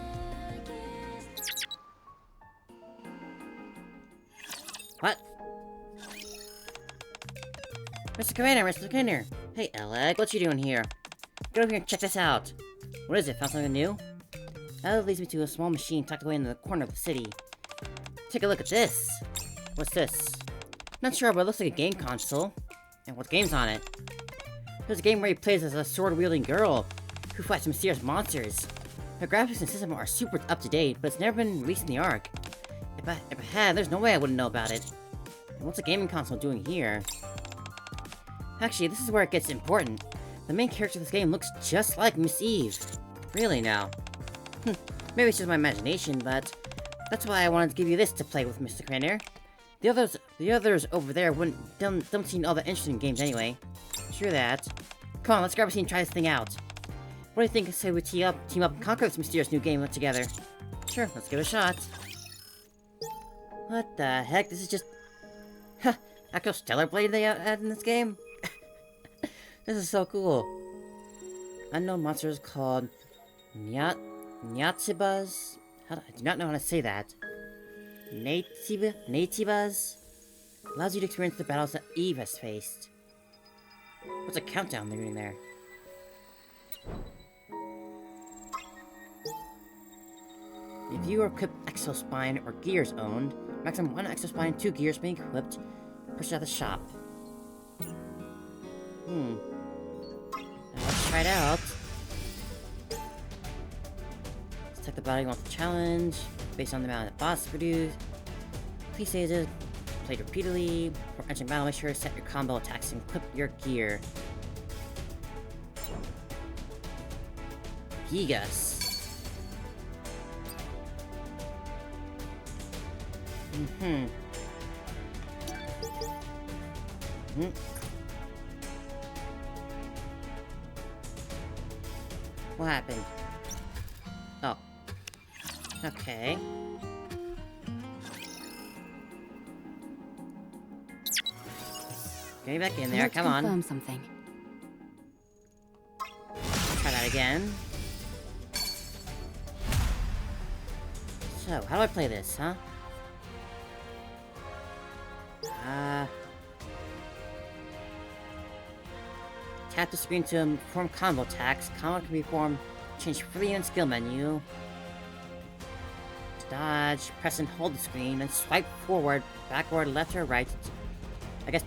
What? Mr. Commander! Hey, Alec, what you doing here? Get over here and check this out. What is it? Found something new? That leads me to a small machine tucked away in the corner of the city. Take a look at this. What's this? Not sure, but it looks like a game console. And what game's on it? There's a game where he plays as a sword-wielding girl who fights mysterious monsters. The graphics and system are super up-to-date, but it's never been released in the ARC. If I had, there's no way I wouldn't know about it. And what's a gaming console doing here? Actually, this is where it gets important. The main character of this game looks just like Miss Eve. Really now. Maybe it's just my imagination, but that's why I wanted to give you this to play with, Mr. Craner. The others over there don't seem all that interested in games anyway. Sure that. Come on, let's grab a seat and try this thing out. What do you think? Say we team up and conquer this mysterious new game together. Sure, let's give it a shot. What the heck? This is just... actual Stellar Blade they add in this game? This is so cool. Unknown monsters called Nyatsibas. I do not know how to say that. Nativas allows you to experience the battles that Eve has faced. What's a countdown they're doing there? If you are equipped exospine or gears owned, maximum 1 exospine and 2 gears being equipped, purchase at the shop. Let's try it out. Let's check the body wants the challenge. Based on the amount of boss produced. Please say it. Played repeatedly. For entering battle, make sure to set your combo attacks and equip your gear. Gigas. What happened? Oh. Okay. Get me back in there, come on. Confirm something. Try that again. So, how do I play this, huh? Tap the screen to perform combo attacks. Combo can be performed. Change freely in skill menu. Dodge, press and hold the screen, and swipe forward, backward, left or right. I guess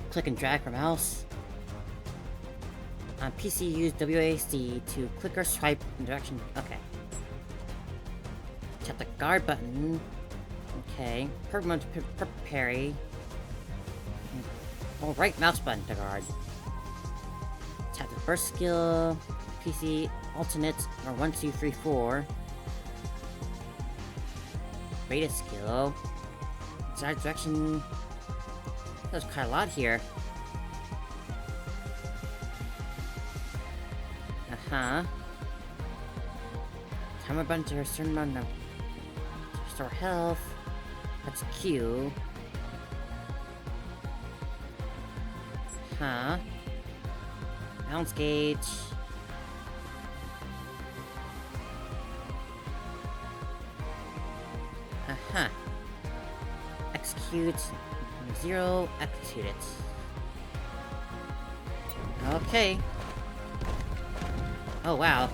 click and drag for mouse. On PC, use WASD to click or swipe in direction. Okay. Tap the guard button. Okay. Perk mode to parry. Hold right mouse button to guard. Tap the burst skill. PC alternate or 1, 2, 3, 4. Beta skill. Side direction. There's quite a lot here. Timer button to a certain amount of restore health. That's Q. Balance gauge. Execute. 0, execute it. Okay. Oh wow.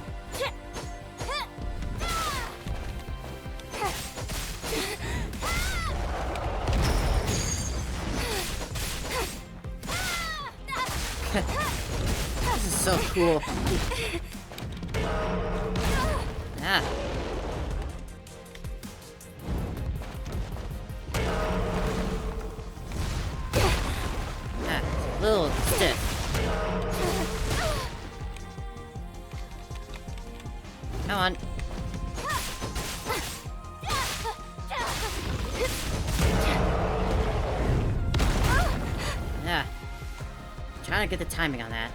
This is so cool. Ah. A little stiff. Come on. Yeah. Trying to get the timing on that.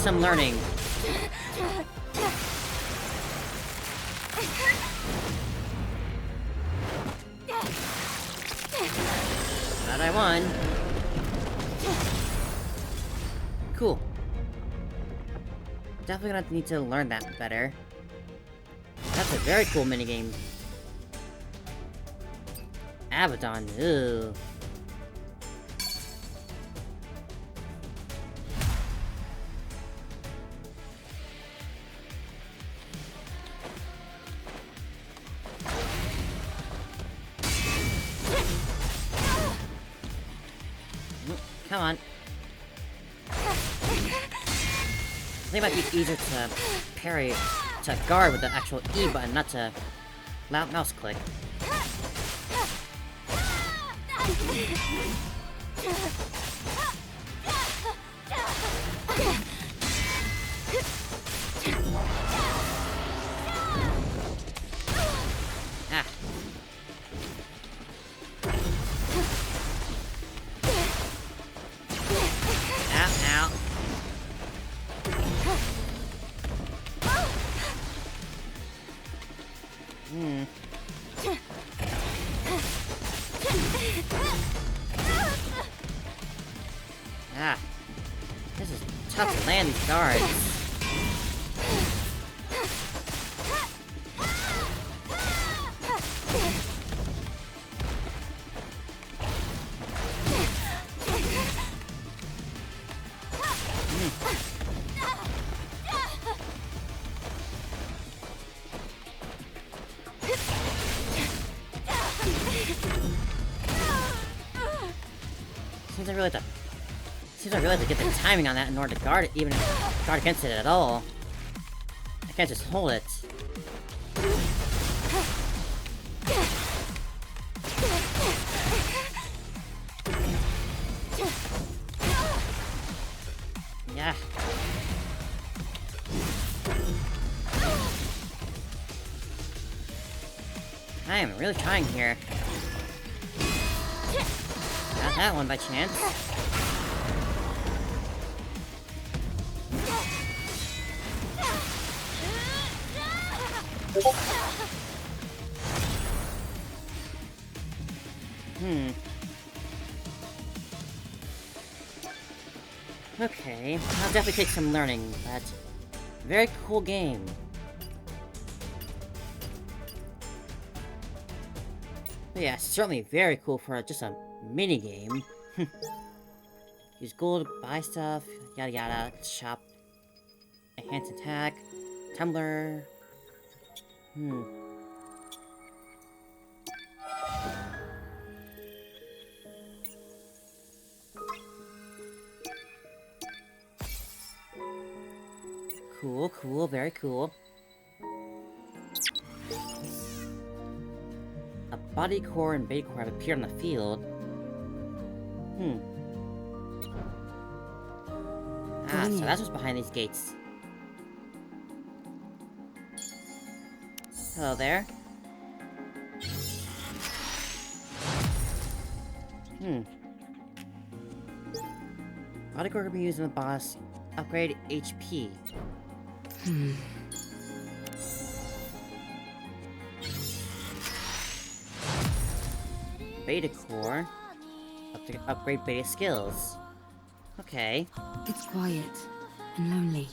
some learning. Glad I won. Cool. Definitely gonna need to learn that better. That's a very cool minigame. Abaddon, ew. Come on. I think it might be easier to parry, to guard with the actual E button, not to mouse click. Ah. Ow, ow. Ah. This is tough to land these guards. Seems I really have to get the timing on that in order to guard it, even guard against it at all. I can't just hold it. Yeah. I am really trying here. Got that one by chance. Okay, I'll definitely take some learning, but very cool game. But yeah, certainly very cool for just a mini game. Use gold to buy stuff, yada yada, shop, enhance attack, tumbler. Cool, cool, very cool. A body core and beta core have appeared on the field. Ah, so that's what's behind these gates. Hello there. Body core can be used on the boss. Upgrade HP. Beta core. Upgrade beta skills. Okay. It's quiet and lonely.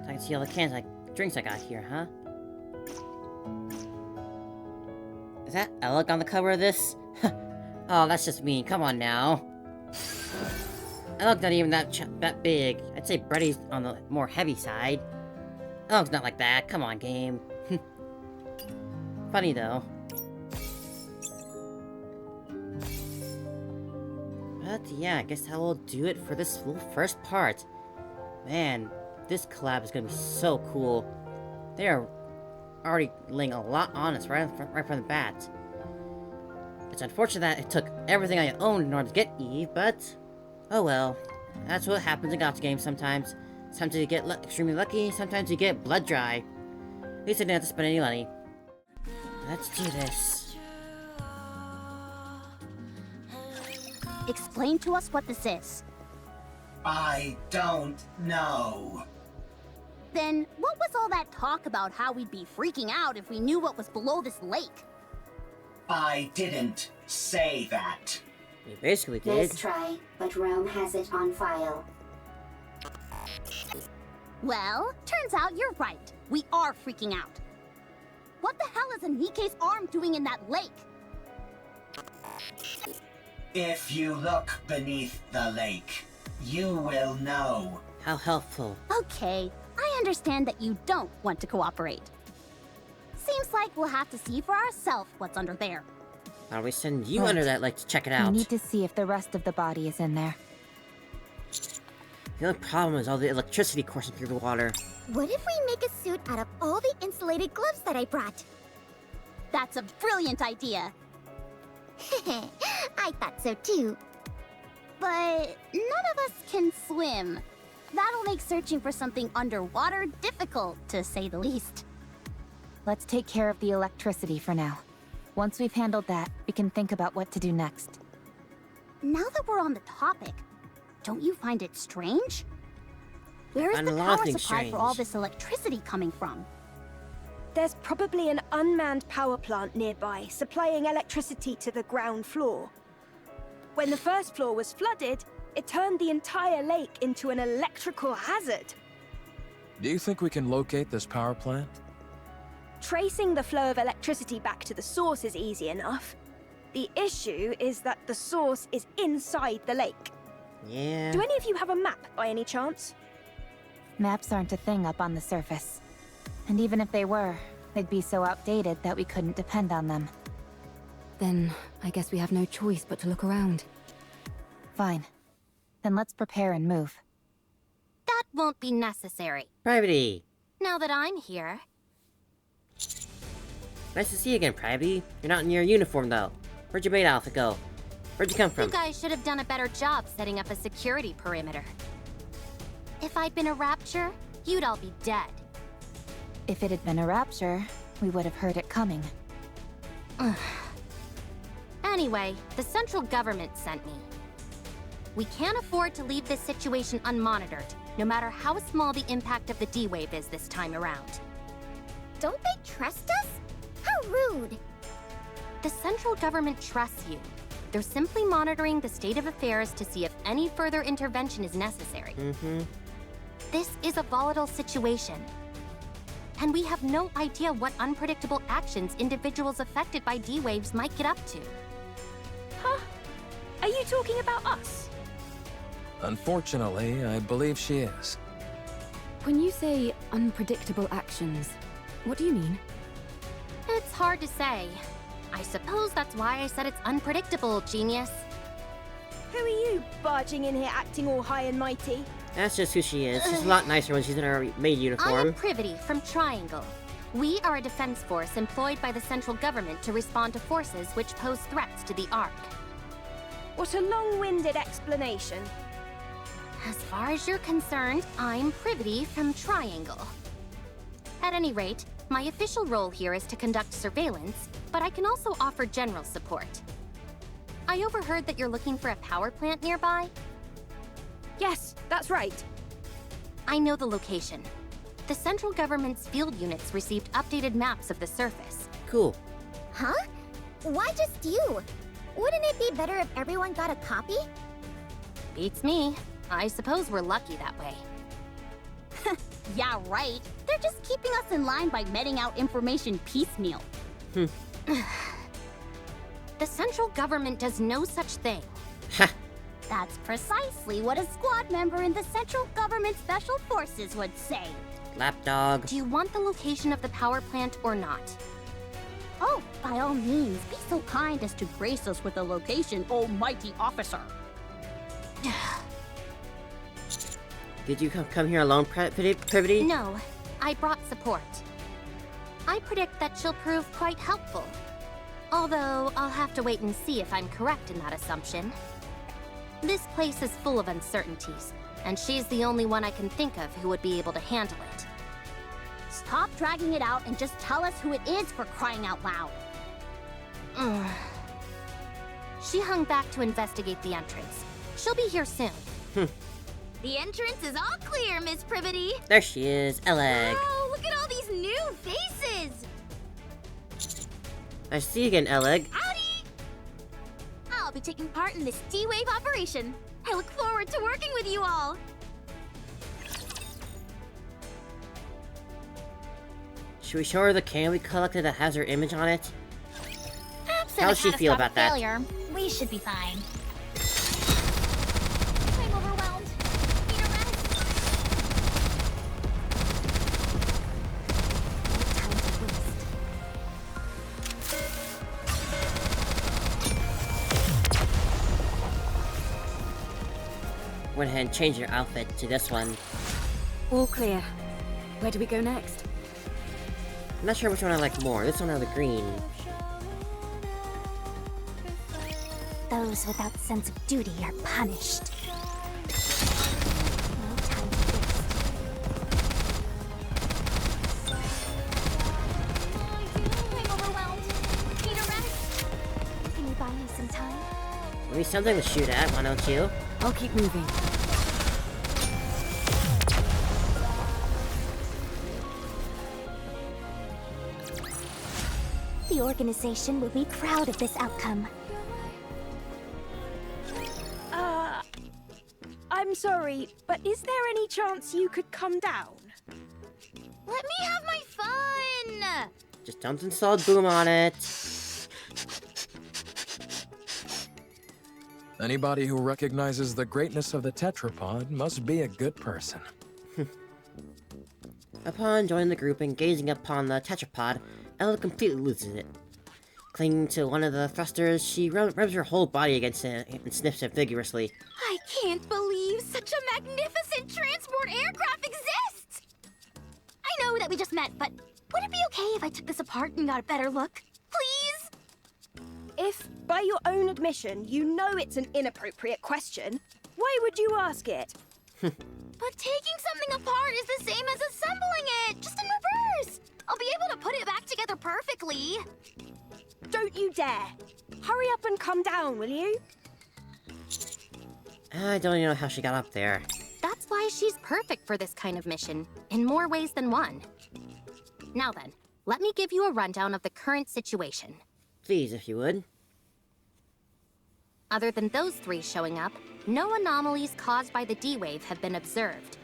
I can see all the cans drinks I got here, huh? Is that Alec on the cover of this? Oh, that's just mean. Come on now. Alec's not even that big. I'd say Brady's on the more heavy side. Alec's not like that. Come on, game. Funny though. But yeah, I guess that will do it for this little first part. Man, this collab is gonna be so cool. They are already laying a lot on us right from the bat. It's unfortunate that it took everything I owned in order to get Eve, but oh well. That's what happens in gacha games sometimes. Sometimes you get extremely lucky, sometimes you get blood dry. At least I didn't have to spend any money. Let's do this. Explain to us what this is. I don't know. Then what was all that talk about how we'd be freaking out if we knew what was below this lake? I didn't say that. You basically did. Nice try, but Rome has it on file. Well, turns out you're right. We are freaking out. What the hell is a Nikke's arm doing in that lake? If you look beneath the lake, you will know. How helpful. Okay, I understand that you don't want to cooperate. Seems like we'll have to see for ourselves what's under there. Why don't we send you Right. under that lake to check it We out? need to see if the rest of the body is in there. The only problem is all the electricity coursing through the water. What if we make a suit out of all the insulated gloves that I brought? That's a brilliant idea. I thought so too. But none of us can swim. That'll make searching for something underwater difficult, to say the least. Let's take care of the electricity for now. Once we've handled that, we can think about what to do next. Now that we're on the topic, don't you find it strange? Where is find the a lot of power things supply for all strange. this electricity coming from? There's probably an unmanned power plant nearby, supplying electricity to the ground floor. When the first floor was flooded, it turned the entire lake into an electrical hazard. Do you think we can locate this power plant? Tracing the flow of electricity back to the source is easy enough. The issue is that the source is inside the lake. Yeah. Do any of you have a map by any chance? Maps aren't a thing up on the surface. And even if they were, they'd be so outdated that we couldn't depend on them. Then I guess we have no choice but to look around. Fine. Then let's prepare and move. That won't be necessary. Private. Now that I'm here. Nice to see you again, Private. You're not in your uniform, though. Where'd your bait outfit go? Where'd you come You from? guys should have done a better job setting up a security perimeter. If I'd been a rapture, you'd all be dead. If it had been a rapture, we would have heard it coming. Anyway, the central government sent me. We can't afford to leave this situation unmonitored, no matter how small the impact of the D-Wave is this time around. Don't they trust us? How rude! The central government trusts you. They're simply monitoring the state of affairs to see if any further intervention is necessary. This is a volatile situation. And we have no idea what unpredictable actions individuals affected by D-Waves might get up to. Huh? Are you talking about us? Unfortunately, I believe she is. When you say unpredictable actions, what do you mean? It's hard to say. I suppose that's why I said it's unpredictable, genius. Who are you, barging in here acting all high and mighty? That's just who she is. She's a lot nicer when she's in her maid I am uniform. Privity from Triangle. We are a defense force employed by the central government to respond to forces which pose threats to the Ark. What a long-winded explanation. As far as you're concerned, I'm Privity from Triangle. At any rate, my official role here is to conduct surveillance, but I can also offer general support. I overheard that you're looking for a power plant nearby. Yes, that's right. I know the location. The central government's field units received updated maps of the surface. Cool. Huh? Why just you? Wouldn't it be better if everyone got a copy? Beats me. I suppose we're lucky that way. Yeah, right. They're just keeping us in line by meting out information piecemeal. The central government does no such thing. Ha! That's precisely what a squad member in the central government special forces would say. Lapdog. Do you want the location of the power plant or not? Oh, by all means, be so kind as to grace us with the location, almighty officer. Did you come here alone, Privity? No, I brought support. I predict that she'll prove quite helpful. Although, I'll have to wait and see if I'm correct in that assumption. This place is full of uncertainties, and she's the only one I can think of who would be able to handle it. Stop dragging it out and just tell us who it is, for crying out loud. She hung back to investigate the entrance. She'll be here soon. The entrance is all clear, Miss Privity. There she is, Eleg. Wow, look at all these new faces. I see you again, Eleg. Howdy! I'll be taking part in this D-Wave operation. I look forward to working with you all. Should we show her the can we collected that has her image on it? Absent How a does she feel catastrophic about that? failure, we should be fine. I'm overwhelmed. Need a rest. No time to waste. Went ahead and changed your outfit to this one. All clear. Where do we go next? I'm not sure which one I like more, this one or the green. Those without sense of duty are punished. No time to waste. I'm overwhelmed. Need a rest. Can you buy me some time? Give me something to shoot at, why don't you? I'll keep moving. The organization will be proud of this outcome. I'm sorry, but is there any chance you could come down? Let me have my fun. Just don't install boom on it. Anybody who recognizes the greatness of the tetrapod must be a good person. Upon joining the group and gazing upon the tetrapod, Ella completely loses it. Clinging to one of the thrusters, she rubs her whole body against it and sniffs it vigorously. I can't believe such a magnificent transport aircraft exists! I know that we just met, but would it be okay if I took this apart and got a better look? Please? If, by your own admission, you know it's an inappropriate question, why would you ask it? But taking something apart is the same as assembling it, just in reverse! I'll be able to put it back together perfectly. Don't you dare! Hurry up and come down, will you? I don't even know how she got up there. That's why she's perfect for this kind of mission, in more ways than one. Now then, let me give you a rundown of the current situation. Please, if you would. Other than those three showing up, no anomalies caused by the D-Wave have been observed.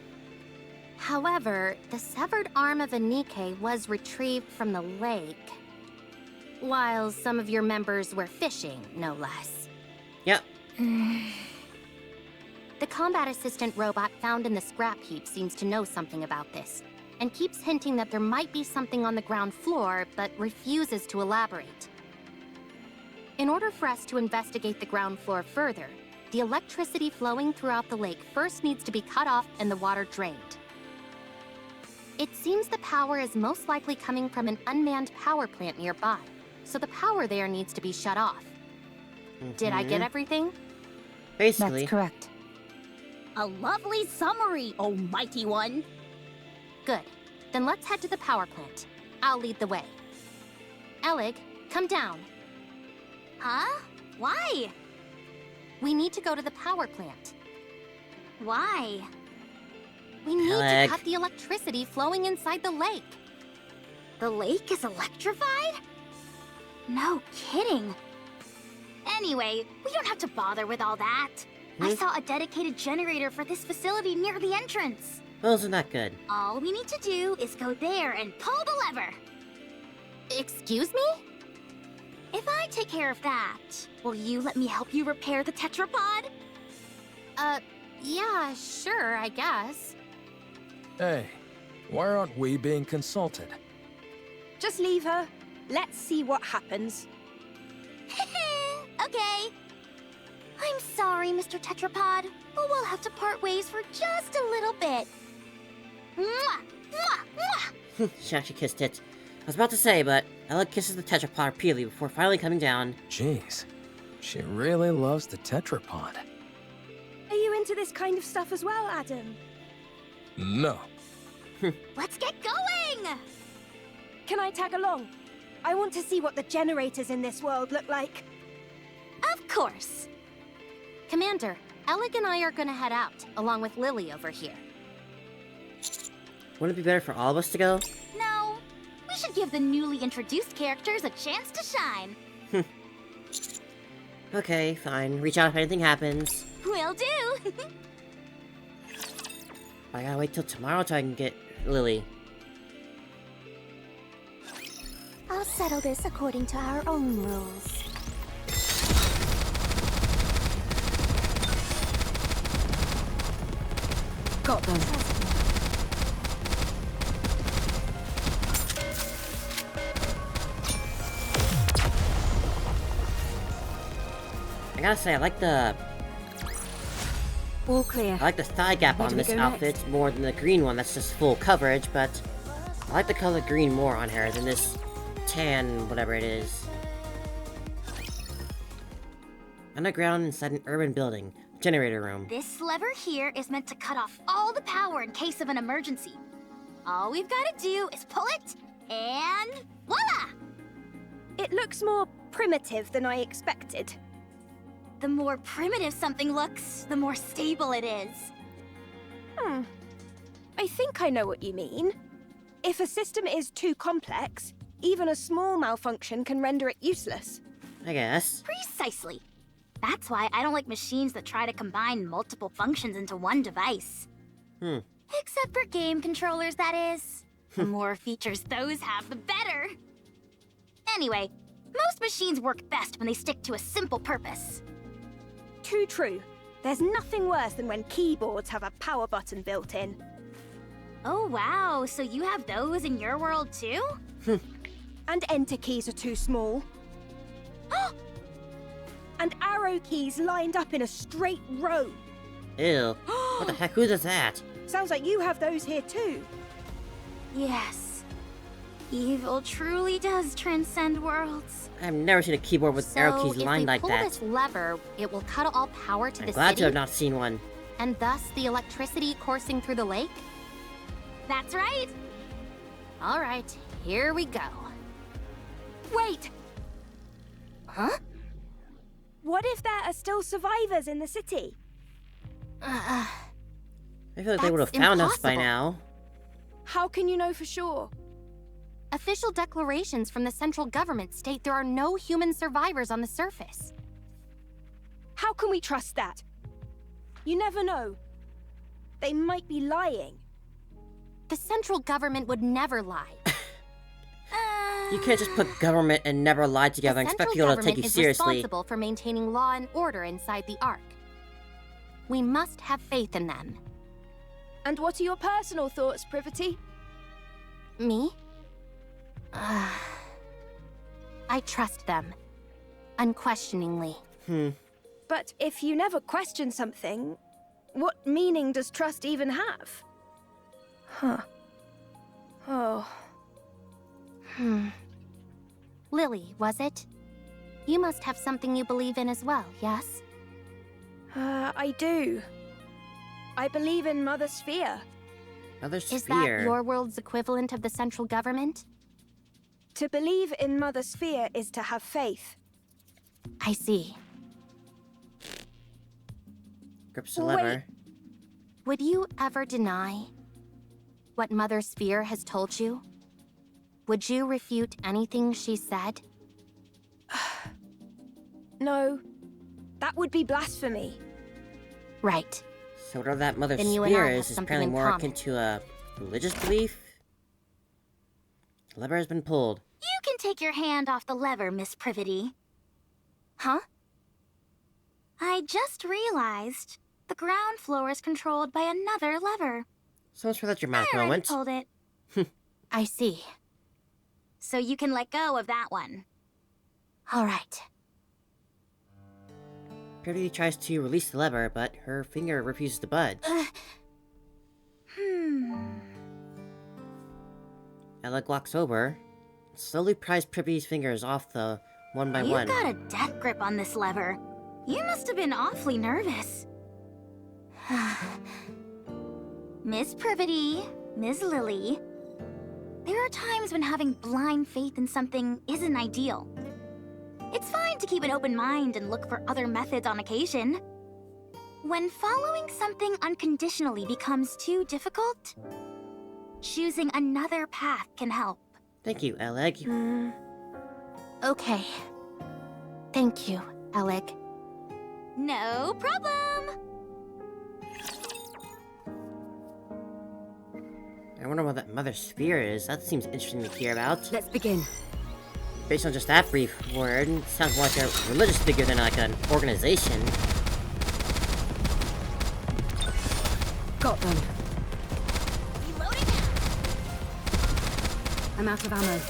However, the severed arm of a Nikke was retrieved from the lake, while some of your members were fishing, no less. Yep. The combat assistant robot found in the scrap heap seems to know something about this, and keeps hinting that there might be something on the ground floor, but refuses to elaborate. In order for us to investigate the ground floor further, the electricity flowing throughout the lake first needs to be cut off and the water drained. It seems the power is most likely coming from an unmanned power plant nearby, so the power there needs to be shut off. Did I get everything? Basically. That's correct. A lovely summary, oh mighty one! Good. Then let's head to the power plant. I'll lead the way. Elig, come down. Huh? Why? We need to go to the power plant. Why? We need to cut the electricity flowing inside the lake. The lake is electrified? No kidding. Anyway, we don't have to bother with all that. I saw a dedicated generator for this facility near the entrance. Well, isn't that good? All we need to do is go there and pull the lever. Excuse me? If I take care of that, will you let me help you repair the tetrapod? Yeah, sure, I guess. Hey, why aren't we being consulted? Just leave her. Let's see what happens. Okay. I'm sorry, Mr. Tetrapod, but we'll have to part ways for just a little bit. Mwah! Mwah! Mwah! She actually kissed it. I was about to say, but Ella kisses the tetrapod repeatedly before finally coming down. Jeez, she really loves the tetrapod. Are you into this kind of stuff as well, Adam? No. Let's get going! Can I tag along? I want to see what the generators in this world look like. Of course. Commander, Alec and I are gonna head out, along with Lily over here. Wouldn't it be better for all of us to go? No, we should give the newly introduced characters a chance to shine. Okay, fine. Reach out if anything happens. Will do. I gotta wait till tomorrow till I can get Lily. I'll settle this according to our own rules. Got them. I gotta say, I like the All clear. thigh gap Where on do we this go outfit next? more than the green one that's just full coverage, but I like the color green more on her than this tan, whatever it is. Underground inside an urban building. Generator room. This lever here is meant to cut off all the power in case of an emergency. All we've got to do is pull it, and voila! It looks more primitive than I expected. The more primitive something looks, the more stable it is. I think I know what you mean. If a system is too complex, even a small malfunction can render it useless. I guess. Precisely. That's why I don't like machines that try to combine multiple functions into one device. Except for game controllers, that is. The more features those have, the better. Anyway, most machines work best when they stick to a simple purpose. Too true. There's nothing worse than when keyboards have a power button built in. Oh wow, so you have those in your world too? And enter keys are too small. And arrow keys lined up in a straight row. Ew. What the heck? Who does that? Sounds like you have those here too. Yes. Evil truly does transcend worlds. I've never seen a keyboard with arrow keys lined like So if we pull that. this lever, it will cut all power to I'm the glad to city, have not seen one. and thus the electricity coursing through the lake? That's right. All right, here we go. Wait! Huh? What if there are still survivors in the city? I feel like they would have That's found us by impossible. now. How can you know for sure? Official declarations from the central government state there are no human survivors on the surface. How can we trust that? You never know. They might be lying. The central government would never lie. You can't just put government and never lie together and expect people to take you is seriously. responsible for maintaining law and order inside the Ark. We must have faith in them. And what are your personal thoughts, Privity? Me? I trust them. Unquestioningly. But if you never question something, what meaning does trust even have? Huh. Oh. Lily, was it? You must have something you believe in as well, yes? I do. I believe in Mother Sphere. Mother Is that Sphere. your world's equivalent of the central government? To believe in Mother Sphere is to have faith. I see. Grips the Wait. lever. Would you ever deny what Mother Sphere has told you? Would you refute anything she said? No, that would be blasphemy. Right. So whatever that Mother Then you and Sphere I have is something apparently in more common. akin to a religious belief. The lever has been pulled. You can take your hand off the lever, Miss Privity. Huh? I just realized the ground floor is controlled by another lever. So much for that dramatic I already moment. pulled it. I see. So you can let go of that one. All right. Purity tries to release the lever, but her finger refuses to budge. Alec walks over, slowly pries Privity's fingers off the one by You one. got a death grip on this lever. You must have been awfully nervous. Miss Privity, Miss Lily, there are times when having blind faith in something isn't ideal. It's fine to keep an open mind and look for other methods on occasion. When following something unconditionally becomes too difficult, choosing another path can help. Thank you, Alec. Okay. Thank you, Alec. No problem! I wonder what that mother sphere is. That seems interesting to hear about. Let's begin. Based on just that brief word, it sounds more like a religious figure than like an organization. Got them. Reloading now! I'm out of ammo.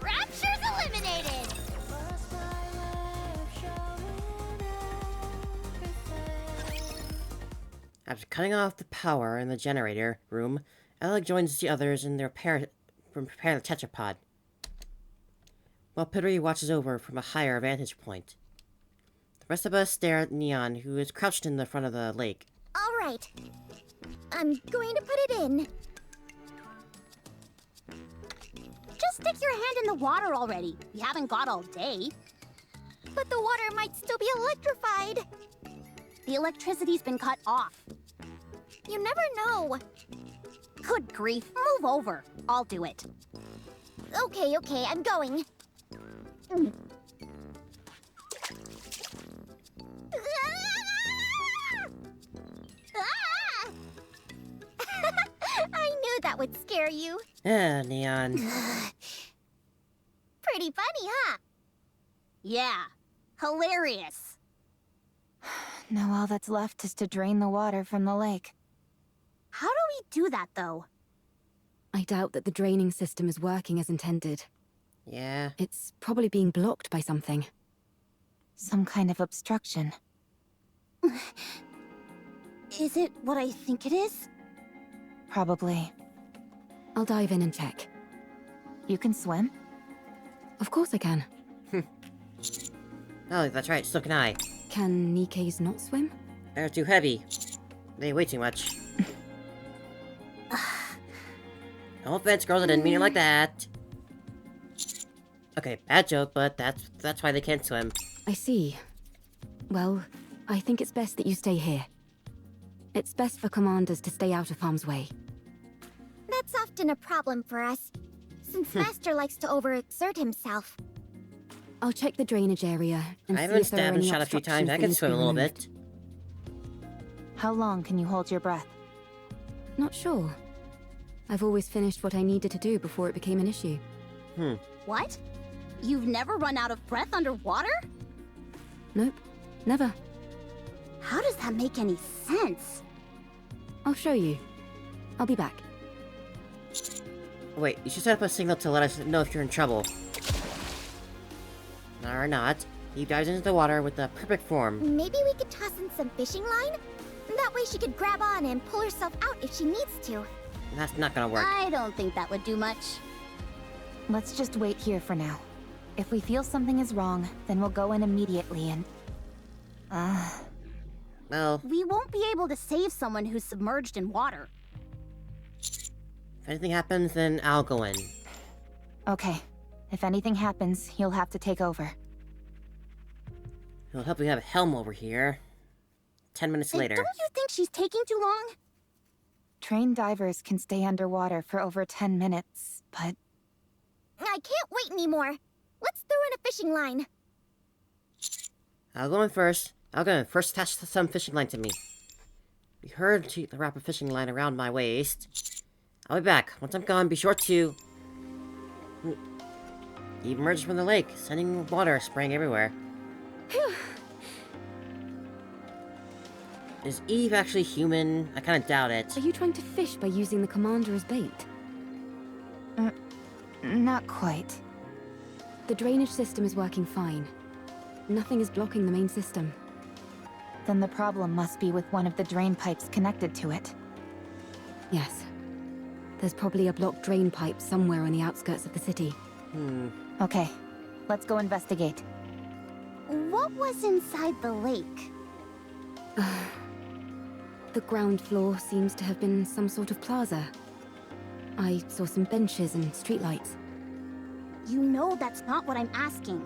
Rapture's eliminated! After cutting off the power in the generator room, Alec joins the others in their preparing the tetrapod, while Pittery watches over from a higher vantage point. The rest of us stare at Neon, who is crouched in the front of the lake. All right. I'm going to put it in. Just stick your hand in the water already. We haven't got all day. But the water might still be electrified. The electricity's been cut off. You never know. Good grief, move over. I'll do it. Okay, I'm going. Ah! I knew that would scare you. Neon. Pretty funny, huh? Yeah, hilarious. Now all that's left is to drain the water from the lake. How do we do that, though? I doubt that the draining system is working as intended. Yeah. It's probably being blocked by something. Some kind of obstruction. Is it what I think it is? Probably. I'll dive in and check. You can swim? Of course I can. Oh, that's right, so can I. Can Nikke's not swim? They're too heavy. They weigh too much. No offense, girls, I didn't mean it like that. Okay, bad joke, but that's why they can't swim. I see. Well, I think it's best that you stay here. It's best for commanders to stay out of harm's way. That's often a problem for us, since Master likes to overexert himself. I'll check the drainage area and I've see been if there are stabbed and any shot a few obstructions times. I that can need to swim be a little removed. bit. How long can you hold your breath? Not sure. I've always finished what I needed to do before it became an issue. What? You've never run out of breath underwater? Nope, never. How does that make any sense? I'll show you. I'll be back. Wait, you should set up a signal to let us know if you're in trouble. Or not. He dives into the water with the perfect form. Maybe we could toss in some fishing line? That way she could grab on and pull herself out if she needs to. That's not gonna work. I don't think that would do much. Let's just wait here for now. If we feel something is wrong, then we'll go in immediately and... Well, We won't be able to save someone who's submerged in water. if anything happens, then I'll go in. Okay. If anything happens, you'll have to take over. It'll help we have a helm over here. 10 minutes later. Don't you think she's taking too long? Trained divers can stay underwater for over 10 minutes, but... I can't wait anymore. Let's throw in a fishing line. I'll go in first. I'll go in first. Attach some fishing line to me. Be heard to wrap a fishing line around my waist. I'll be back. Once I'm gone, be sure to... Eve emerges from the lake, sending water spraying everywhere. Is Eve actually human? I kinda doubt it. Are you trying to fish by using the commander as bait? Not quite. The drainage system is working fine. Nothing is blocking the main system. Then the problem must be with one of the drain pipes connected to it. Yes. There's probably a blocked drain pipe somewhere on the outskirts of the city. Okay, let's go investigate. What was inside the lake? The ground floor seems to have been some sort of plaza. I saw some benches and streetlights. You know that's not what I'm asking.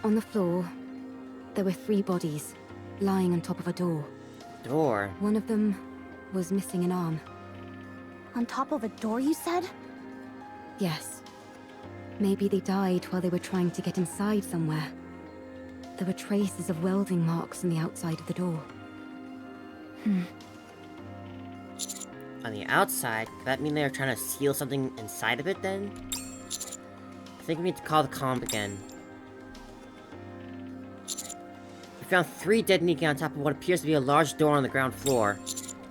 On the floor, there were 3 bodies, lying on top of a door. Door? One of them was missing an arm. On top of a door, you said? Yes. Maybe they died while they were trying to get inside somewhere. There were traces of welding marks on the outside of the door. On the outside? Could that mean they were trying to seal something inside of it then? I think we need to call the comp again. We found 3 dead Nikke on top of what appears to be a large door on the ground floor.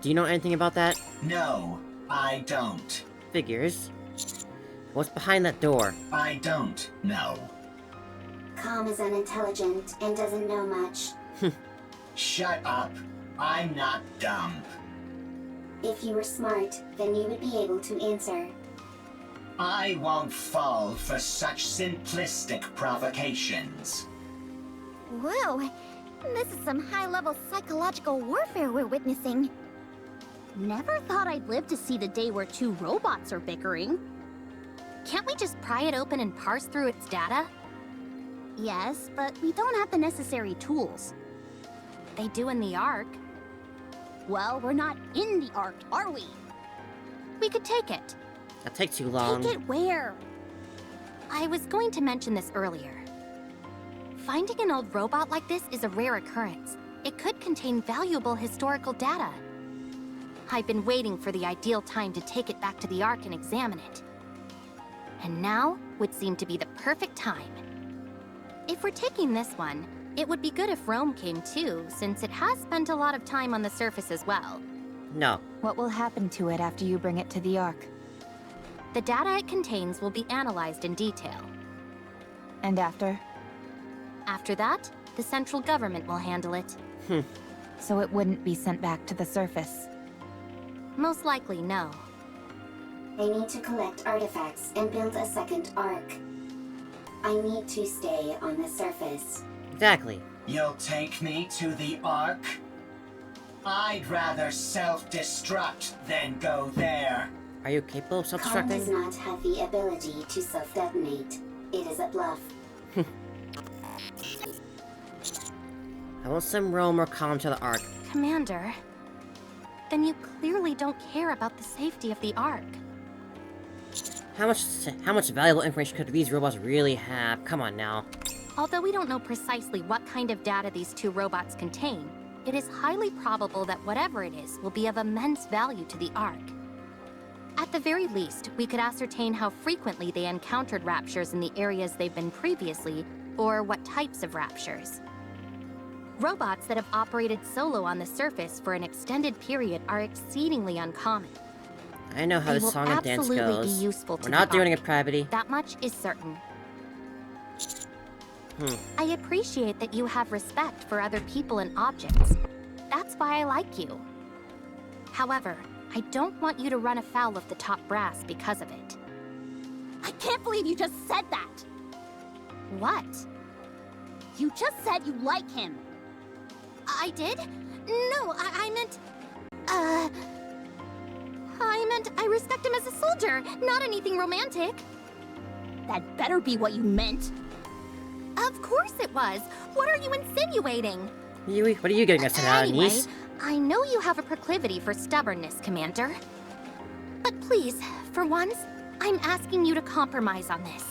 Do you know anything about that? No, I don't. Figures. What's behind that door? I don't know. Com is unintelligent and doesn't know much. Shut up. I'm not dumb. If you were smart, then you would be able to answer. I won't fall for such simplistic provocations. Whoa, this is some high-level psychological warfare we're witnessing. Never thought I'd live to see the day where 2 robots are bickering. Can't we just pry it open and parse through its data? Yes, but we don't have the necessary tools. They do in the Ark. Well, we're not in the Ark, are we? We could take it. That takes too long. Take it where? I was going to mention this earlier. Finding an old robot like this is a rare occurrence. It could contain valuable historical data. I've been waiting for the ideal time to take it back to the Ark and examine it. And now would seem to be the perfect time. If we're taking this one, it would be good if Rome came too, since it has spent a lot of time on the surface as well. No. What will happen to it after you bring it to the Ark? The data it contains will be analyzed in detail. And after? After that, the central government will handle it. So it wouldn't be sent back to the surface? Most likely, no. I need to collect artifacts and build a second Ark. I need to stay on the surface. Exactly. You'll take me to the Ark? I'd rather self-destruct than go there. Are you capable of Com does self-destructing? not have the ability to self-detonate. It is a bluff. I won't send Rome or Com to the Ark. Commander, then you clearly don't care about the safety of the Ark. How much valuable information could these robots really have? Come on now. Although we don't know precisely what kind of data these 2 robots contain, it is highly probable that whatever it is will be of immense value to the Ark. At the very least, we could ascertain how frequently they encountered raptures in the areas they've been previously, or what types of raptures. Robots that have operated solo on the surface for an extended period are exceedingly uncommon. I know how They this will song and dance absolutely goes. be useful to We're not the doing Ark. it, Pravity. That much is certain. I appreciate that you have respect for other people and objects. That's why I like you. However, I don't want you to run afoul of the top brass because of it. I can't believe you just said that! What? You just said you like him. I did? No, I meant... I meant I respect him as a soldier, not anything romantic. That better be what you meant. Of course it was. What are you insinuating? What are you getting us out, Anyway, niece? I know you have a proclivity for stubbornness, Commander. But please, for once, I'm asking you to compromise on this.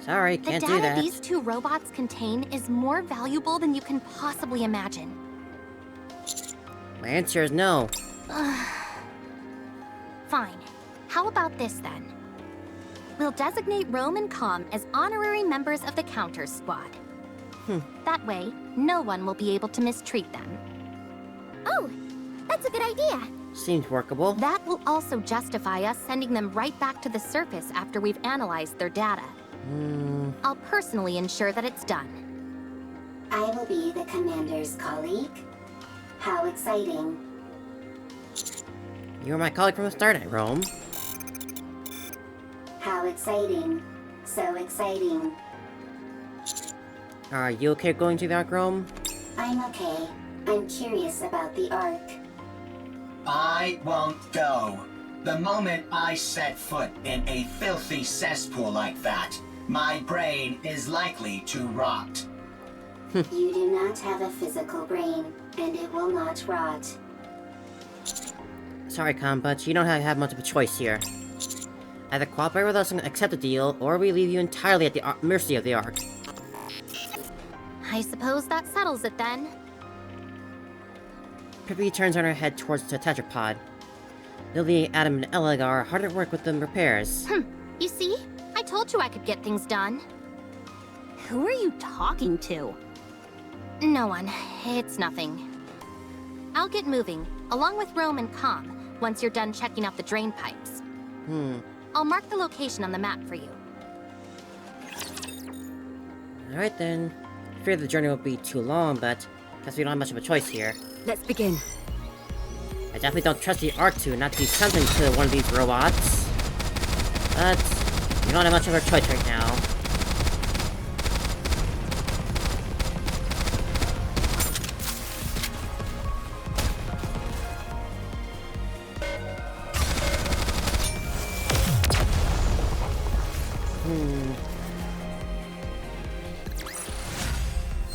Sorry, The can't do data that. these 2 robots contain is more valuable than you can possibly imagine. My answer is no. Fine. How about this then? We'll designate Rome and Com as honorary members of the Counters Squad. That way, no one will be able to mistreat them. Oh, that's a good idea. Seems workable. That will also justify us sending them right back to the surface after we've analyzed their data. I'll personally ensure that it's done. I will be the commander's colleague. How exciting. You were my colleague from the start at Rome. How exciting. So exciting. Are you okay going to the Ark, Rome? I'm okay. I'm curious about the Ark. I won't go. The moment I set foot in a filthy cesspool like that, my brain is likely to rot. You do not have a physical brain, and it will not rot. Sorry, Con, but you don't have much of a choice here. Either cooperate with us and accept the deal, or we leave you entirely at the mercy of the Ark. I suppose that settles it then. Pippi turns on her head towards the tetrapod. Lily, Adam, and Eleg are hard at work with the repairs. You see? I told you I could get things done. Who are you talking to? No one. It's nothing. I'll get moving, along with Rome and Com, once you're done checking out the drain pipes. I'll mark the location on the map for you. Alright then. I fear the journey won't be too long, but guess we don't have much of a choice here. Let's begin. I definitely don't trust the Ark to not do something to one of these robots. But we don't have much of a choice right now.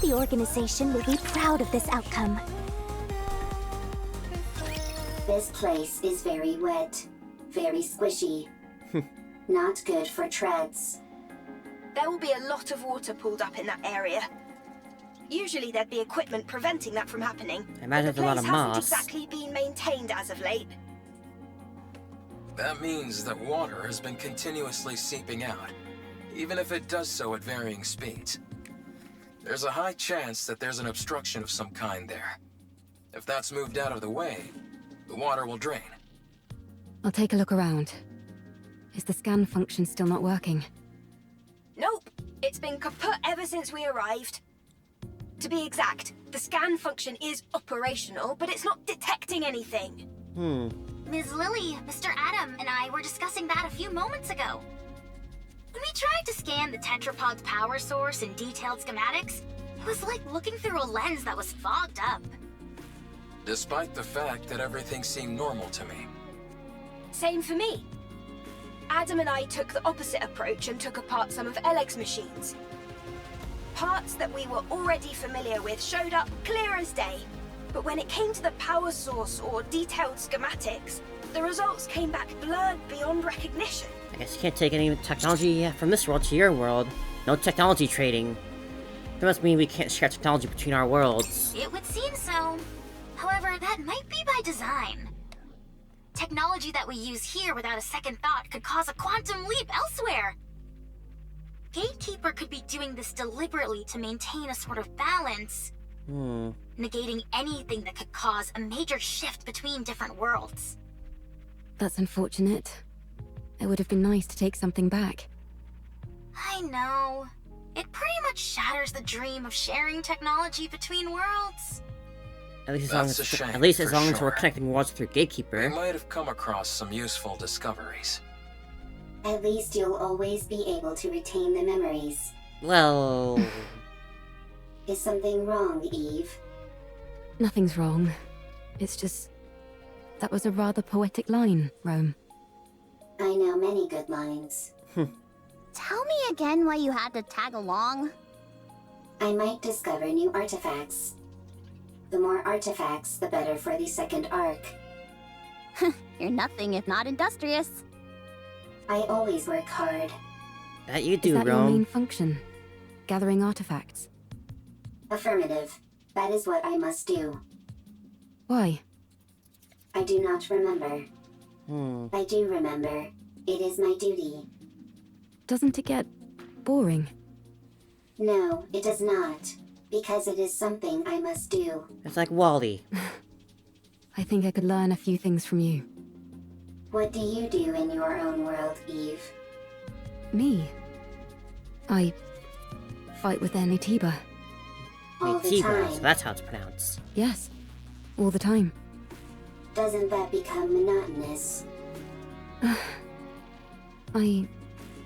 The organization will be proud of this outcome. This place is very wet, very squishy. Not good for treads. There will be a lot of water pulled up in that area. Usually there'd be equipment preventing that from happening. I imagine but the there's a lot place of hasn't moss. exactly been maintained as of late. That means that water has been continuously seeping out, even if it does so at varying speeds. There's a high chance that there's an obstruction of some kind there. If that's moved out of the way, the water will drain. I'll take a look around. Is the scan function still not working? Nope, it's been kaput ever since we arrived. To be exact, the scan function is operational, but it's not detecting anything. Ms. Lily, Mr. Adam, and I were discussing that a few moments ago. When we tried to scan the tetrapod's power source and detailed schematics, it was like looking through a lens that was fogged up. Despite the fact that everything seemed normal to me. Same for me. Adam and I took the opposite approach and took apart some of Eleg's machines. Parts that we were already familiar with showed up clear as day, but when it came to the power source or detailed schematics, the results came back blurred beyond recognition. I guess you can't take any technology from this world to your world. No technology trading. That must mean we can't share technology between our worlds. It would seem so. However, that might be by design. Technology that we use here without a second thought could cause a quantum leap elsewhere. Gatekeeper could be doing this deliberately to maintain a sort of balance. Negating anything that could cause a major shift between different worlds. That's unfortunate. It would have been nice to take something back. I know. It pretty much shatters the dream of sharing technology between worlds. At least That's a as shame, long as, at least as for long as we're sure. connecting worlds through Gatekeeper. We might have come across some useful discoveries. At least you'll always be able to retain the memories. Well, Is something wrong, Eve? Nothing's wrong. It's just... that was a rather poetic line, Rome. I know many good lines. Tell me again why you had to tag along. I might discover new artifacts. The more artifacts, the better for the second arc. You're nothing if not industrious. I always work hard. that you Is do, that your main Rome. function? Gathering artifacts? Affirmative. That is what I must do. Why? I do not remember. I do remember. It is my duty. Doesn't it get boring? No, it does not. Because it is something I must do. It's like Wally. I think I could learn a few things from you. What do you do in your own world, Eve? Me? I fight with Anitiba. All the Tiba, so time. that's how it's pronounced. Yes, all the time. Doesn't that become monotonous? I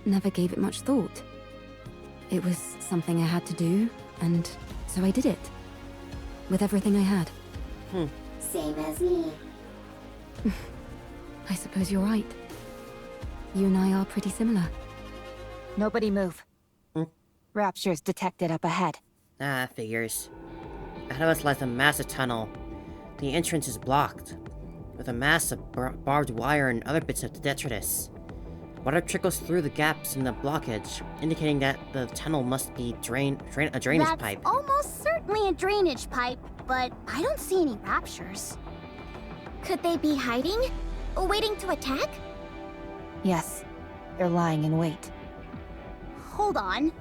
never gave it much thought. It was something I had to do, and so I did it. With everything I had. Same as me. I suppose you're right. You and I are pretty similar. Nobody move. Raptures detected up ahead. Ah, figures. Ahead of us lies a massive tunnel. The entrance is blocked, with a mass of barbed wire and other bits of detritus. Water trickles through the gaps in the blockage, indicating that the tunnel must be a drainage That's pipe. almost certainly a drainage pipe, but I don't see any raptures. Could they be hiding? Waiting to attack? Yes, they're lying in wait. Hold on.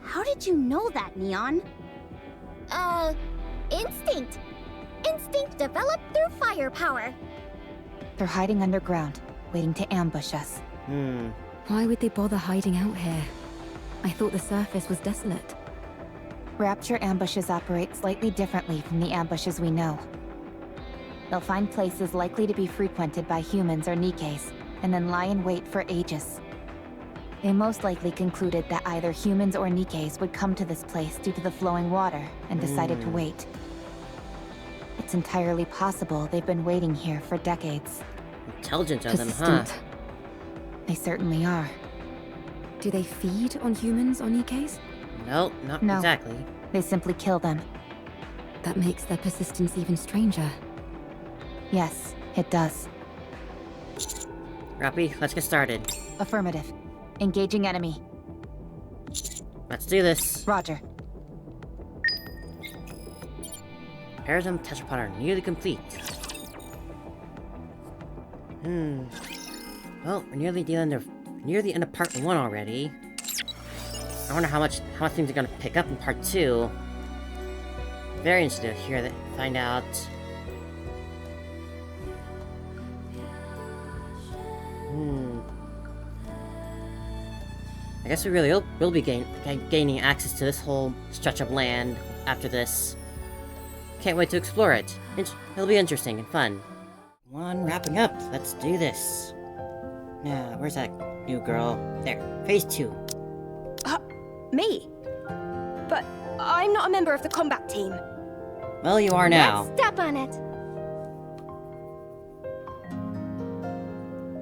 How did you know that, Neon? Instinct. Instinct developed through firepower. They're hiding underground, waiting to ambush us. Why would they bother hiding out here? I thought the surface was desolate. Rapture ambushes operate slightly differently from the ambushes we know. They'll find places likely to be frequented by humans or Nikkes, and then lie in wait for ages. They most likely concluded that either humans or Nikkes would come to this place due to the flowing water, and decided to wait. It's entirely possible they've been waiting here for decades. Intelligent of them, huh? Persistent. They certainly are. Do they feed on humans or Nikkes? No, not No. exactly. They simply kill them. That makes their persistence even stranger. Yes, it does. Rappy, let's get started. Affirmative. Engaging enemy. Let's do this. Roger. Repairs and test pod are nearly complete. Well, we're near the end of part 1 already. I wonder how much things are gonna pick up in part 2. Very interested to hear that, find out. I guess we really will be gaining access to this whole stretch of land after this. Can't wait to explore it. It'll be interesting and fun. Wrapping up. Let's do this. Now, where's that new girl? There. Phase 2. Me? But I'm not a member of the combat team. Well, you are now. Let's step on it.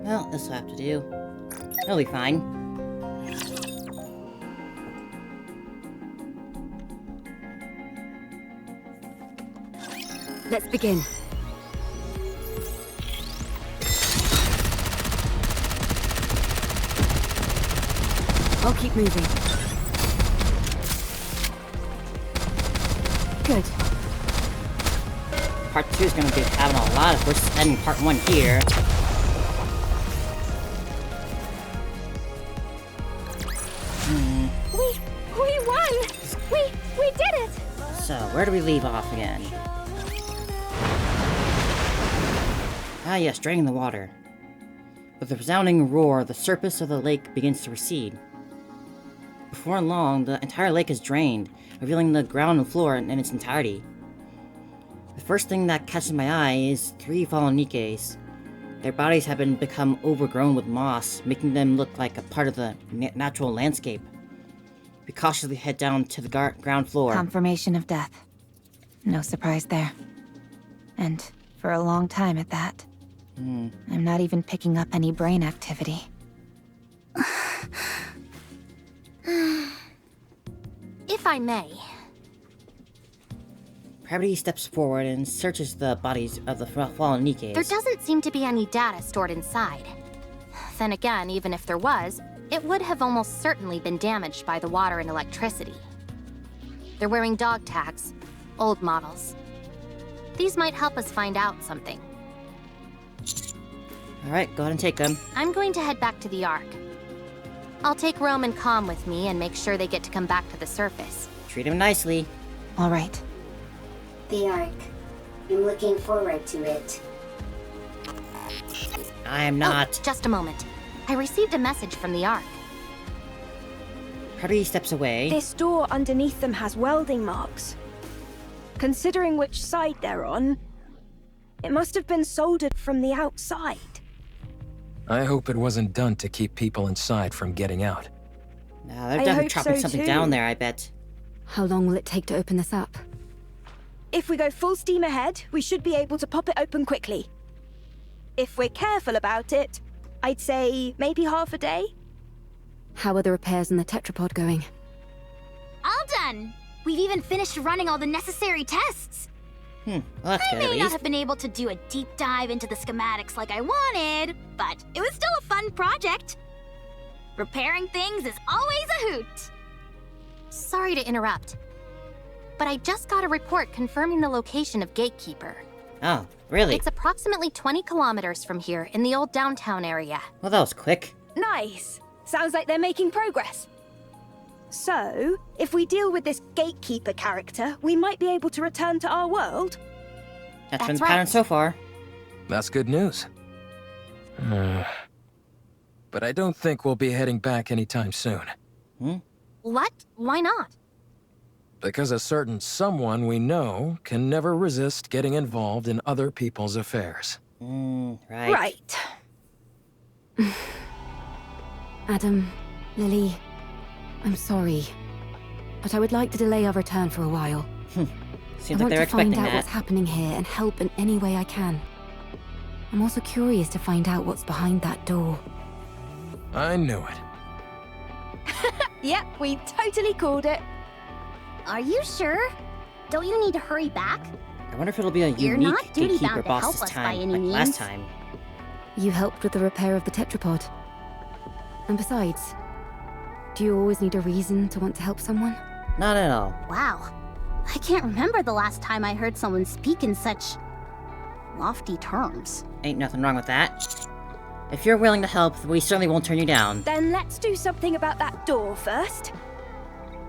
Well, this will have to do. It'll be fine. Let's begin. I'll keep moving. Good. Part 2 is going to be having a lot of... We're ending part 1 here. We won! We did it! So, where do we leave off again? Ah yes, draining the water. With a resounding roar, the surface of the lake begins to recede. Before long, the entire lake is drained, revealing the ground and floor in its entirety. The first thing that catches my eye is 3 fallen Nikkes. Their bodies have become overgrown with moss, making them look like a part of the natural landscape. We cautiously head down to the ground floor. Confirmation of death. No surprise there. And for a long time at that. I'm not even picking up any brain activity. If I may. Gravity steps forward and searches the bodies of the fallen Nikkes. There doesn't seem to be any data stored inside. Then again, even if there was, it would have almost certainly been damaged by the water and electricity. They're wearing dog tags, old models. These might help us find out something. Alright, go ahead and take them. I'm going to head back to the Ark. I'll take Rome and Calm with me and make sure they get to come back to the surface. Treat him nicely. All right. The Ark. I'm looking forward to it. I am not. Oh, just a moment. I received a message from the Ark. Gravity steps away. This door underneath them has welding marks. Considering which side they're on, it must have been soldered from the outside. I hope it wasn't done to keep people inside from getting out. Now, they're I definitely hope chopping so something too. down there, I bet. How long will it take to open this up? If we go full steam ahead, we should be able to pop it open quickly. If we're careful about it, I'd say maybe half a day. How are the repairs in the tetrapod going? All done! We've even finished running all the necessary tests. Well, that's I good at may not least. have been able to do a deep dive into the schematics like I wanted, but it was still a fun project. Repairing things is always a hoot. Sorry to interrupt, but I just got a report confirming the location of Gatekeeper. Oh, really? It's approximately 20 kilometers from here in the old downtown area. Well, that was quick. Nice. Sounds like they're making progress. So, if we deal with this gatekeeper character, we might be able to return to our world? That's been That's the pattern right. so far. That's good news. But I don't think we'll be heading back anytime soon. What? Why not? Because a certain someone we know can never resist getting involved in other people's affairs. Right. Adam, Lily, I'm sorry, but I would like to delay our return for a while. Seems I like want they're to find expecting out that. what's happening here and help in any way I can. I'm also curious to find out what's behind that door. I knew it. Yep, we totally called it. Are you sure? Don't you need to hurry back? I wonder if it'll be a You're unique not duty-bound gatekeeper to boss help this us by time, any like means. last time. You helped with the repair of the tetrapod. And besides, do you always need a reason to want to help someone? Not at all. Wow. I can't remember the last time I heard someone speak in such lofty terms. Ain't nothing wrong with that. If you're willing to help, we certainly won't turn you down. Then let's do something about that door first.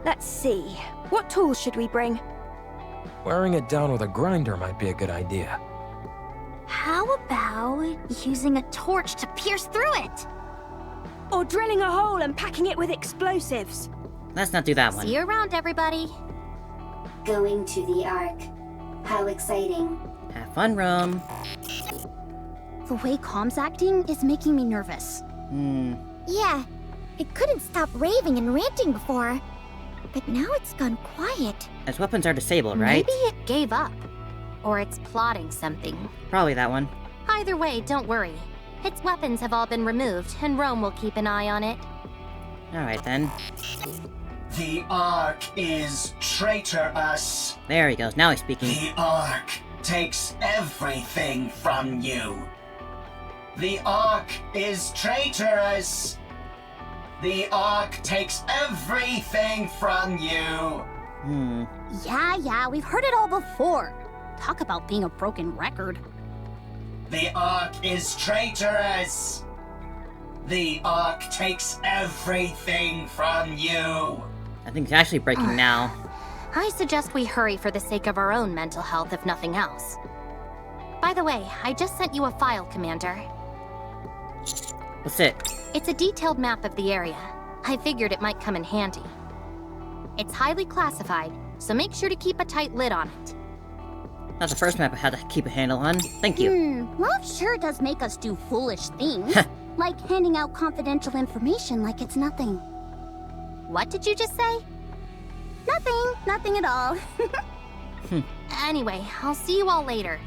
Let's see. What tools should we bring? Wearing it down with a grinder might be a good idea. How about using a torch to pierce through it? Or drilling a hole and packing it with explosives? Let's not do that one. See you around, everybody. Going to the Ark. How exciting. Have fun, Rome. The way Com's acting is making me nervous. Yeah, it couldn't stop raving and ranting before. But now it's gone quiet. Its weapons are disabled, right? Maybe it gave up. Or it's plotting something. Probably that one. Either way, don't worry. Its weapons have all been removed, and Rome will keep an eye on it. Alright then. The Ark is traitorous. There he goes. Now he's speaking. The Ark takes everything from you. The Ark is traitorous. The Ark takes everything from you. Yeah, we've heard it all before. Talk about being a broken record. The Ark is traitorous. The Ark takes everything from you. I think it's actually breaking now. I suggest we hurry for the sake of our own mental health, if nothing else. By the way, I just sent you a file, Commander. What's it? It's a detailed map of the area. I figured it might come in handy. It's highly classified, so make sure to keep a tight lid on it. Not the first map I had to keep a handle on. Thank you. Love sure does make us do foolish things. Like handing out confidential information like it's nothing. What did you just say? Nothing at all. Anyway, I'll see you all later.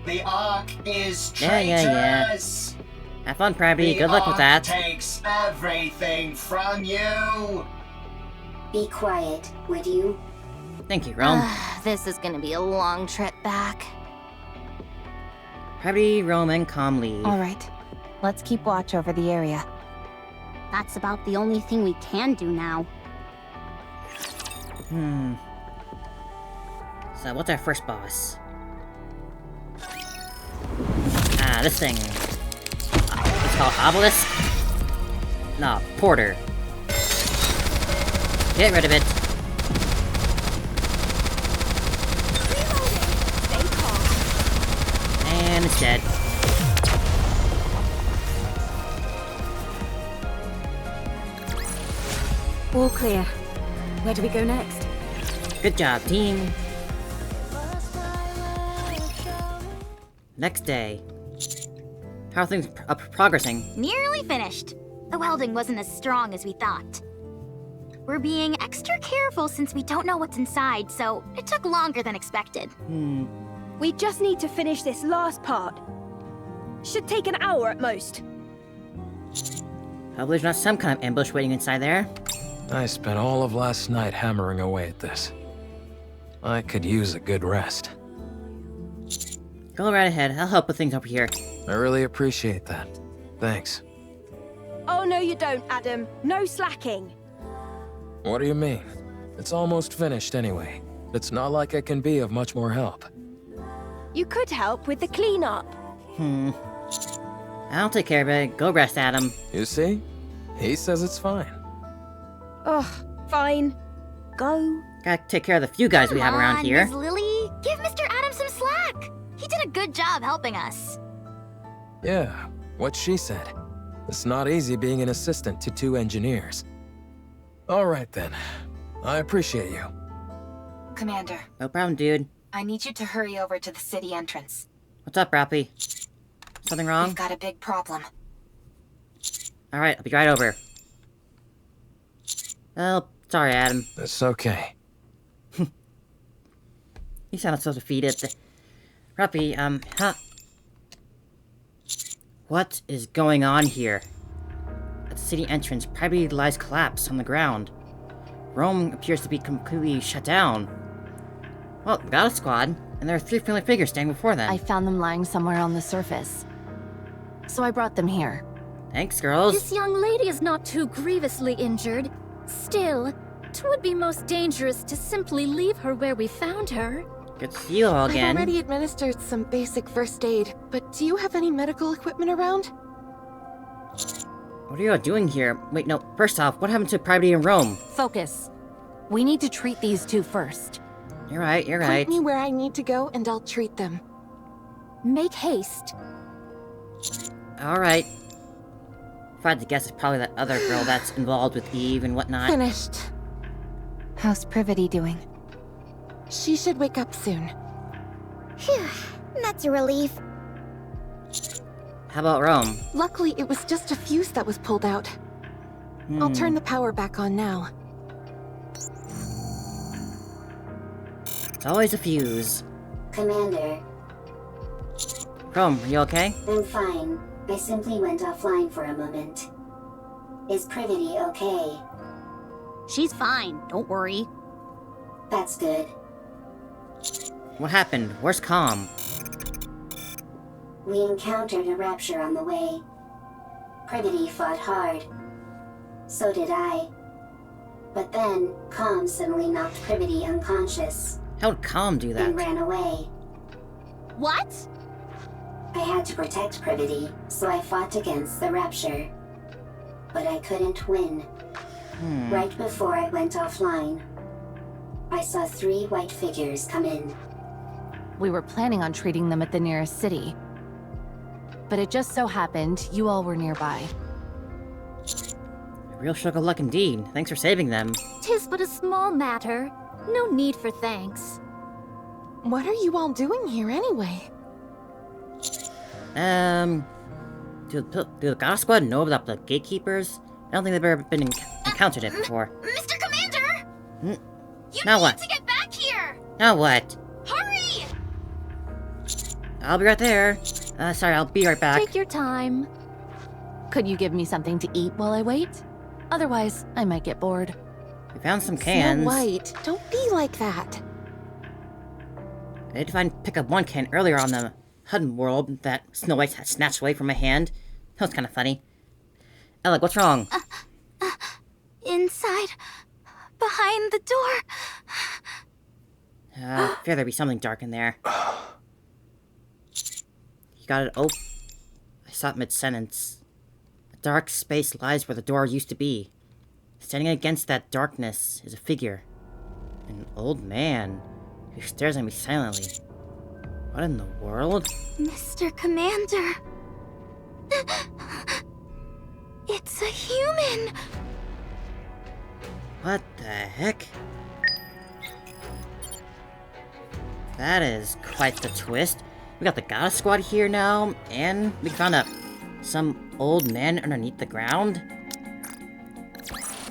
The Ark is Yeah. traitorous. Have fun, Prabby. The Good luck with Ark that. takes everything from you. Be quiet, would you? Thank you, Rome. This is gonna be a long trip back. Prabby, Rome, and Com leave. All right. Let's keep watch over the area. That's about the only thing we can do now. So, what's our first boss? This thing. It's called Obelisk? No, Porter. Get rid of it. And it's dead. All clear. Where do we go next? Good job, team. Next day. How are things progressing? Nearly finished. The welding wasn't as strong as we thought. We're being extra careful since we don't know what's inside, so it took longer than expected. We just need to finish this last part. Should take an hour at most. Hopefully there's not some kind of ambush waiting inside there. I spent all of last night hammering away at this. I could use a good rest. Go right ahead. I'll help with things over here. I really appreciate that. Thanks. Oh, no you don't, Adam. No slacking. What do you mean? It's almost finished anyway. It's not like I can be of much more help. You could help with the cleanup. I'll take care of it. Go rest, Adam. You see? He says it's fine. Ugh, fine. Go. Gotta take care of the few guys we have around here. Ms. Lily, give Mr. Adams some slack. He did a good job helping us. Yeah, what she said. It's not easy being an assistant to 2 engineers. All right then. I appreciate you. Commander, No problem, dude. I need you to hurry over to the city entrance. What's up, Rappy? Something wrong? We've got a big problem. Alright, I'll be right over. Well, sorry, Adam. It's okay. You sounded so defeated. Rappy, huh? What is going on here? At the city entrance, privately lies collapsed on the ground. Rome appears to be completely shut down. Well, we got a squad, and there are 3 friendly figures standing before them. I found them lying somewhere on the surface. So I brought them here. Thanks, girls. This young lady is not too grievously injured. Still, 'twould be most dangerous to simply leave her where we found her. Good to see you all again. I've already administered some basic first aid, but do you have any medical equipment around? What are you all doing here? Wait, no. First off, what happened to privacy in Rome? Focus. We need to treat these 2 first. You're right, you're right. Point me where I need to go, and I'll treat them. Make haste. Alright. If I had to guess, it's probably that other girl that's involved with Eve and whatnot. Finished. How's Privity doing? She should wake up soon. Phew, that's a relief. How about Rome? Luckily, it was just a fuse that was pulled out. I'll turn the power back on now. It's always a fuse. Commander, Rome, are you okay? I'm fine. I simply went offline for a moment. Is Privity okay? She's fine, don't worry. That's good. What happened? Where's Calm? We encountered a rapture on the way. Privity fought hard. So did I. But then, Calm suddenly knocked Privity unconscious How would Calm do that? and ran away. What? I had to protect Privity, so I fought against the rapture. But I couldn't win. Right before I went offline, I saw 3 white figures come in. We were planning on treating them at the nearest city. But it just so happened you all were nearby. A real stroke of luck indeed. Thanks for saving them. 'Tis but a small matter. No need for thanks. What are you all doing here anyway? Do the God Squad know about the gatekeepers? I don't think they've ever been encountered it before. Mr. Commander! You Now need what? to get back here! Now what? Hurry! I'll be right there. Sorry, I'll be right back. Take your time. Could you give me something to eat while I wait? Otherwise, I might get bored. We found some cans. Snow White, don't be like that. I did pick up 1 can earlier on the Hudden world that Snow White had snatched away from my hand. That was kind of funny. Alec, what's wrong? Inside. Behind the door. I fear there'd be something dark in there. You got it open. I stopped mid-sentence. A dark space lies where the door used to be. Standing against that darkness is a figure. An old man who stares at me silently. What in the world? Mr. Commander. It's a human. What the heck? That is quite the twist. We got the Goddess Squad here now, and we found some old man underneath the ground.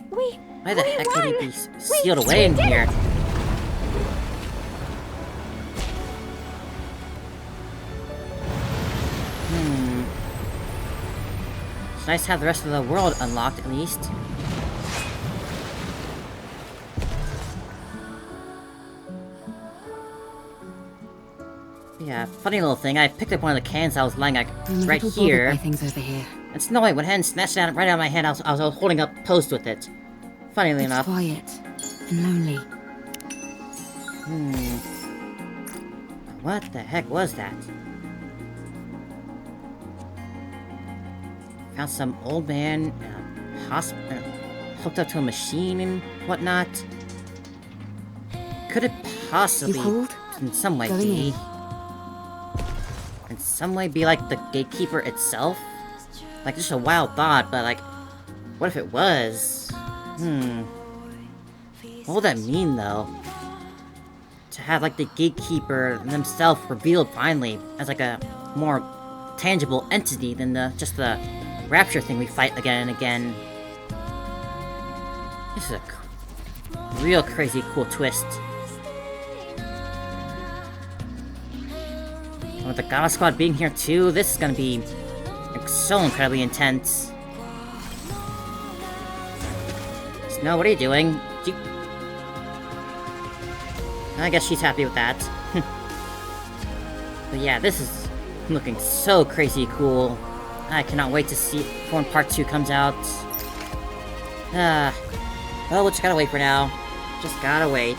Why the heck would he be sealed away in here? It's nice to have the rest of the world unlocked, at least. Yeah, funny little thing. I picked up one of the cans I was lying like right here. Things over here. And Snow White went ahead and snatched it out right out of my hand. I was holding up post with it. Funnily enough. Quiet and lonely. What the heck was that? Found some old man in a hospital, hooked up to a machine and whatnot. Could it possibly, in some way, be? In some way, be like the gatekeeper itself? Like, just a wild thought, but like, what if it was? What would that mean, though? To have, like, the gatekeeper themselves revealed finally as, like, a more tangible entity than just the rapture thing we fight again and again. This is a real crazy cool twist. And with the God Squad being here, too, this is gonna be like, so incredibly intense. Snow, what are you doing? I guess she's happy with that. But yeah, this is looking so crazy cool. I cannot wait to see it when part 2 comes out. Well, we just gotta wait for now. Just gotta wait.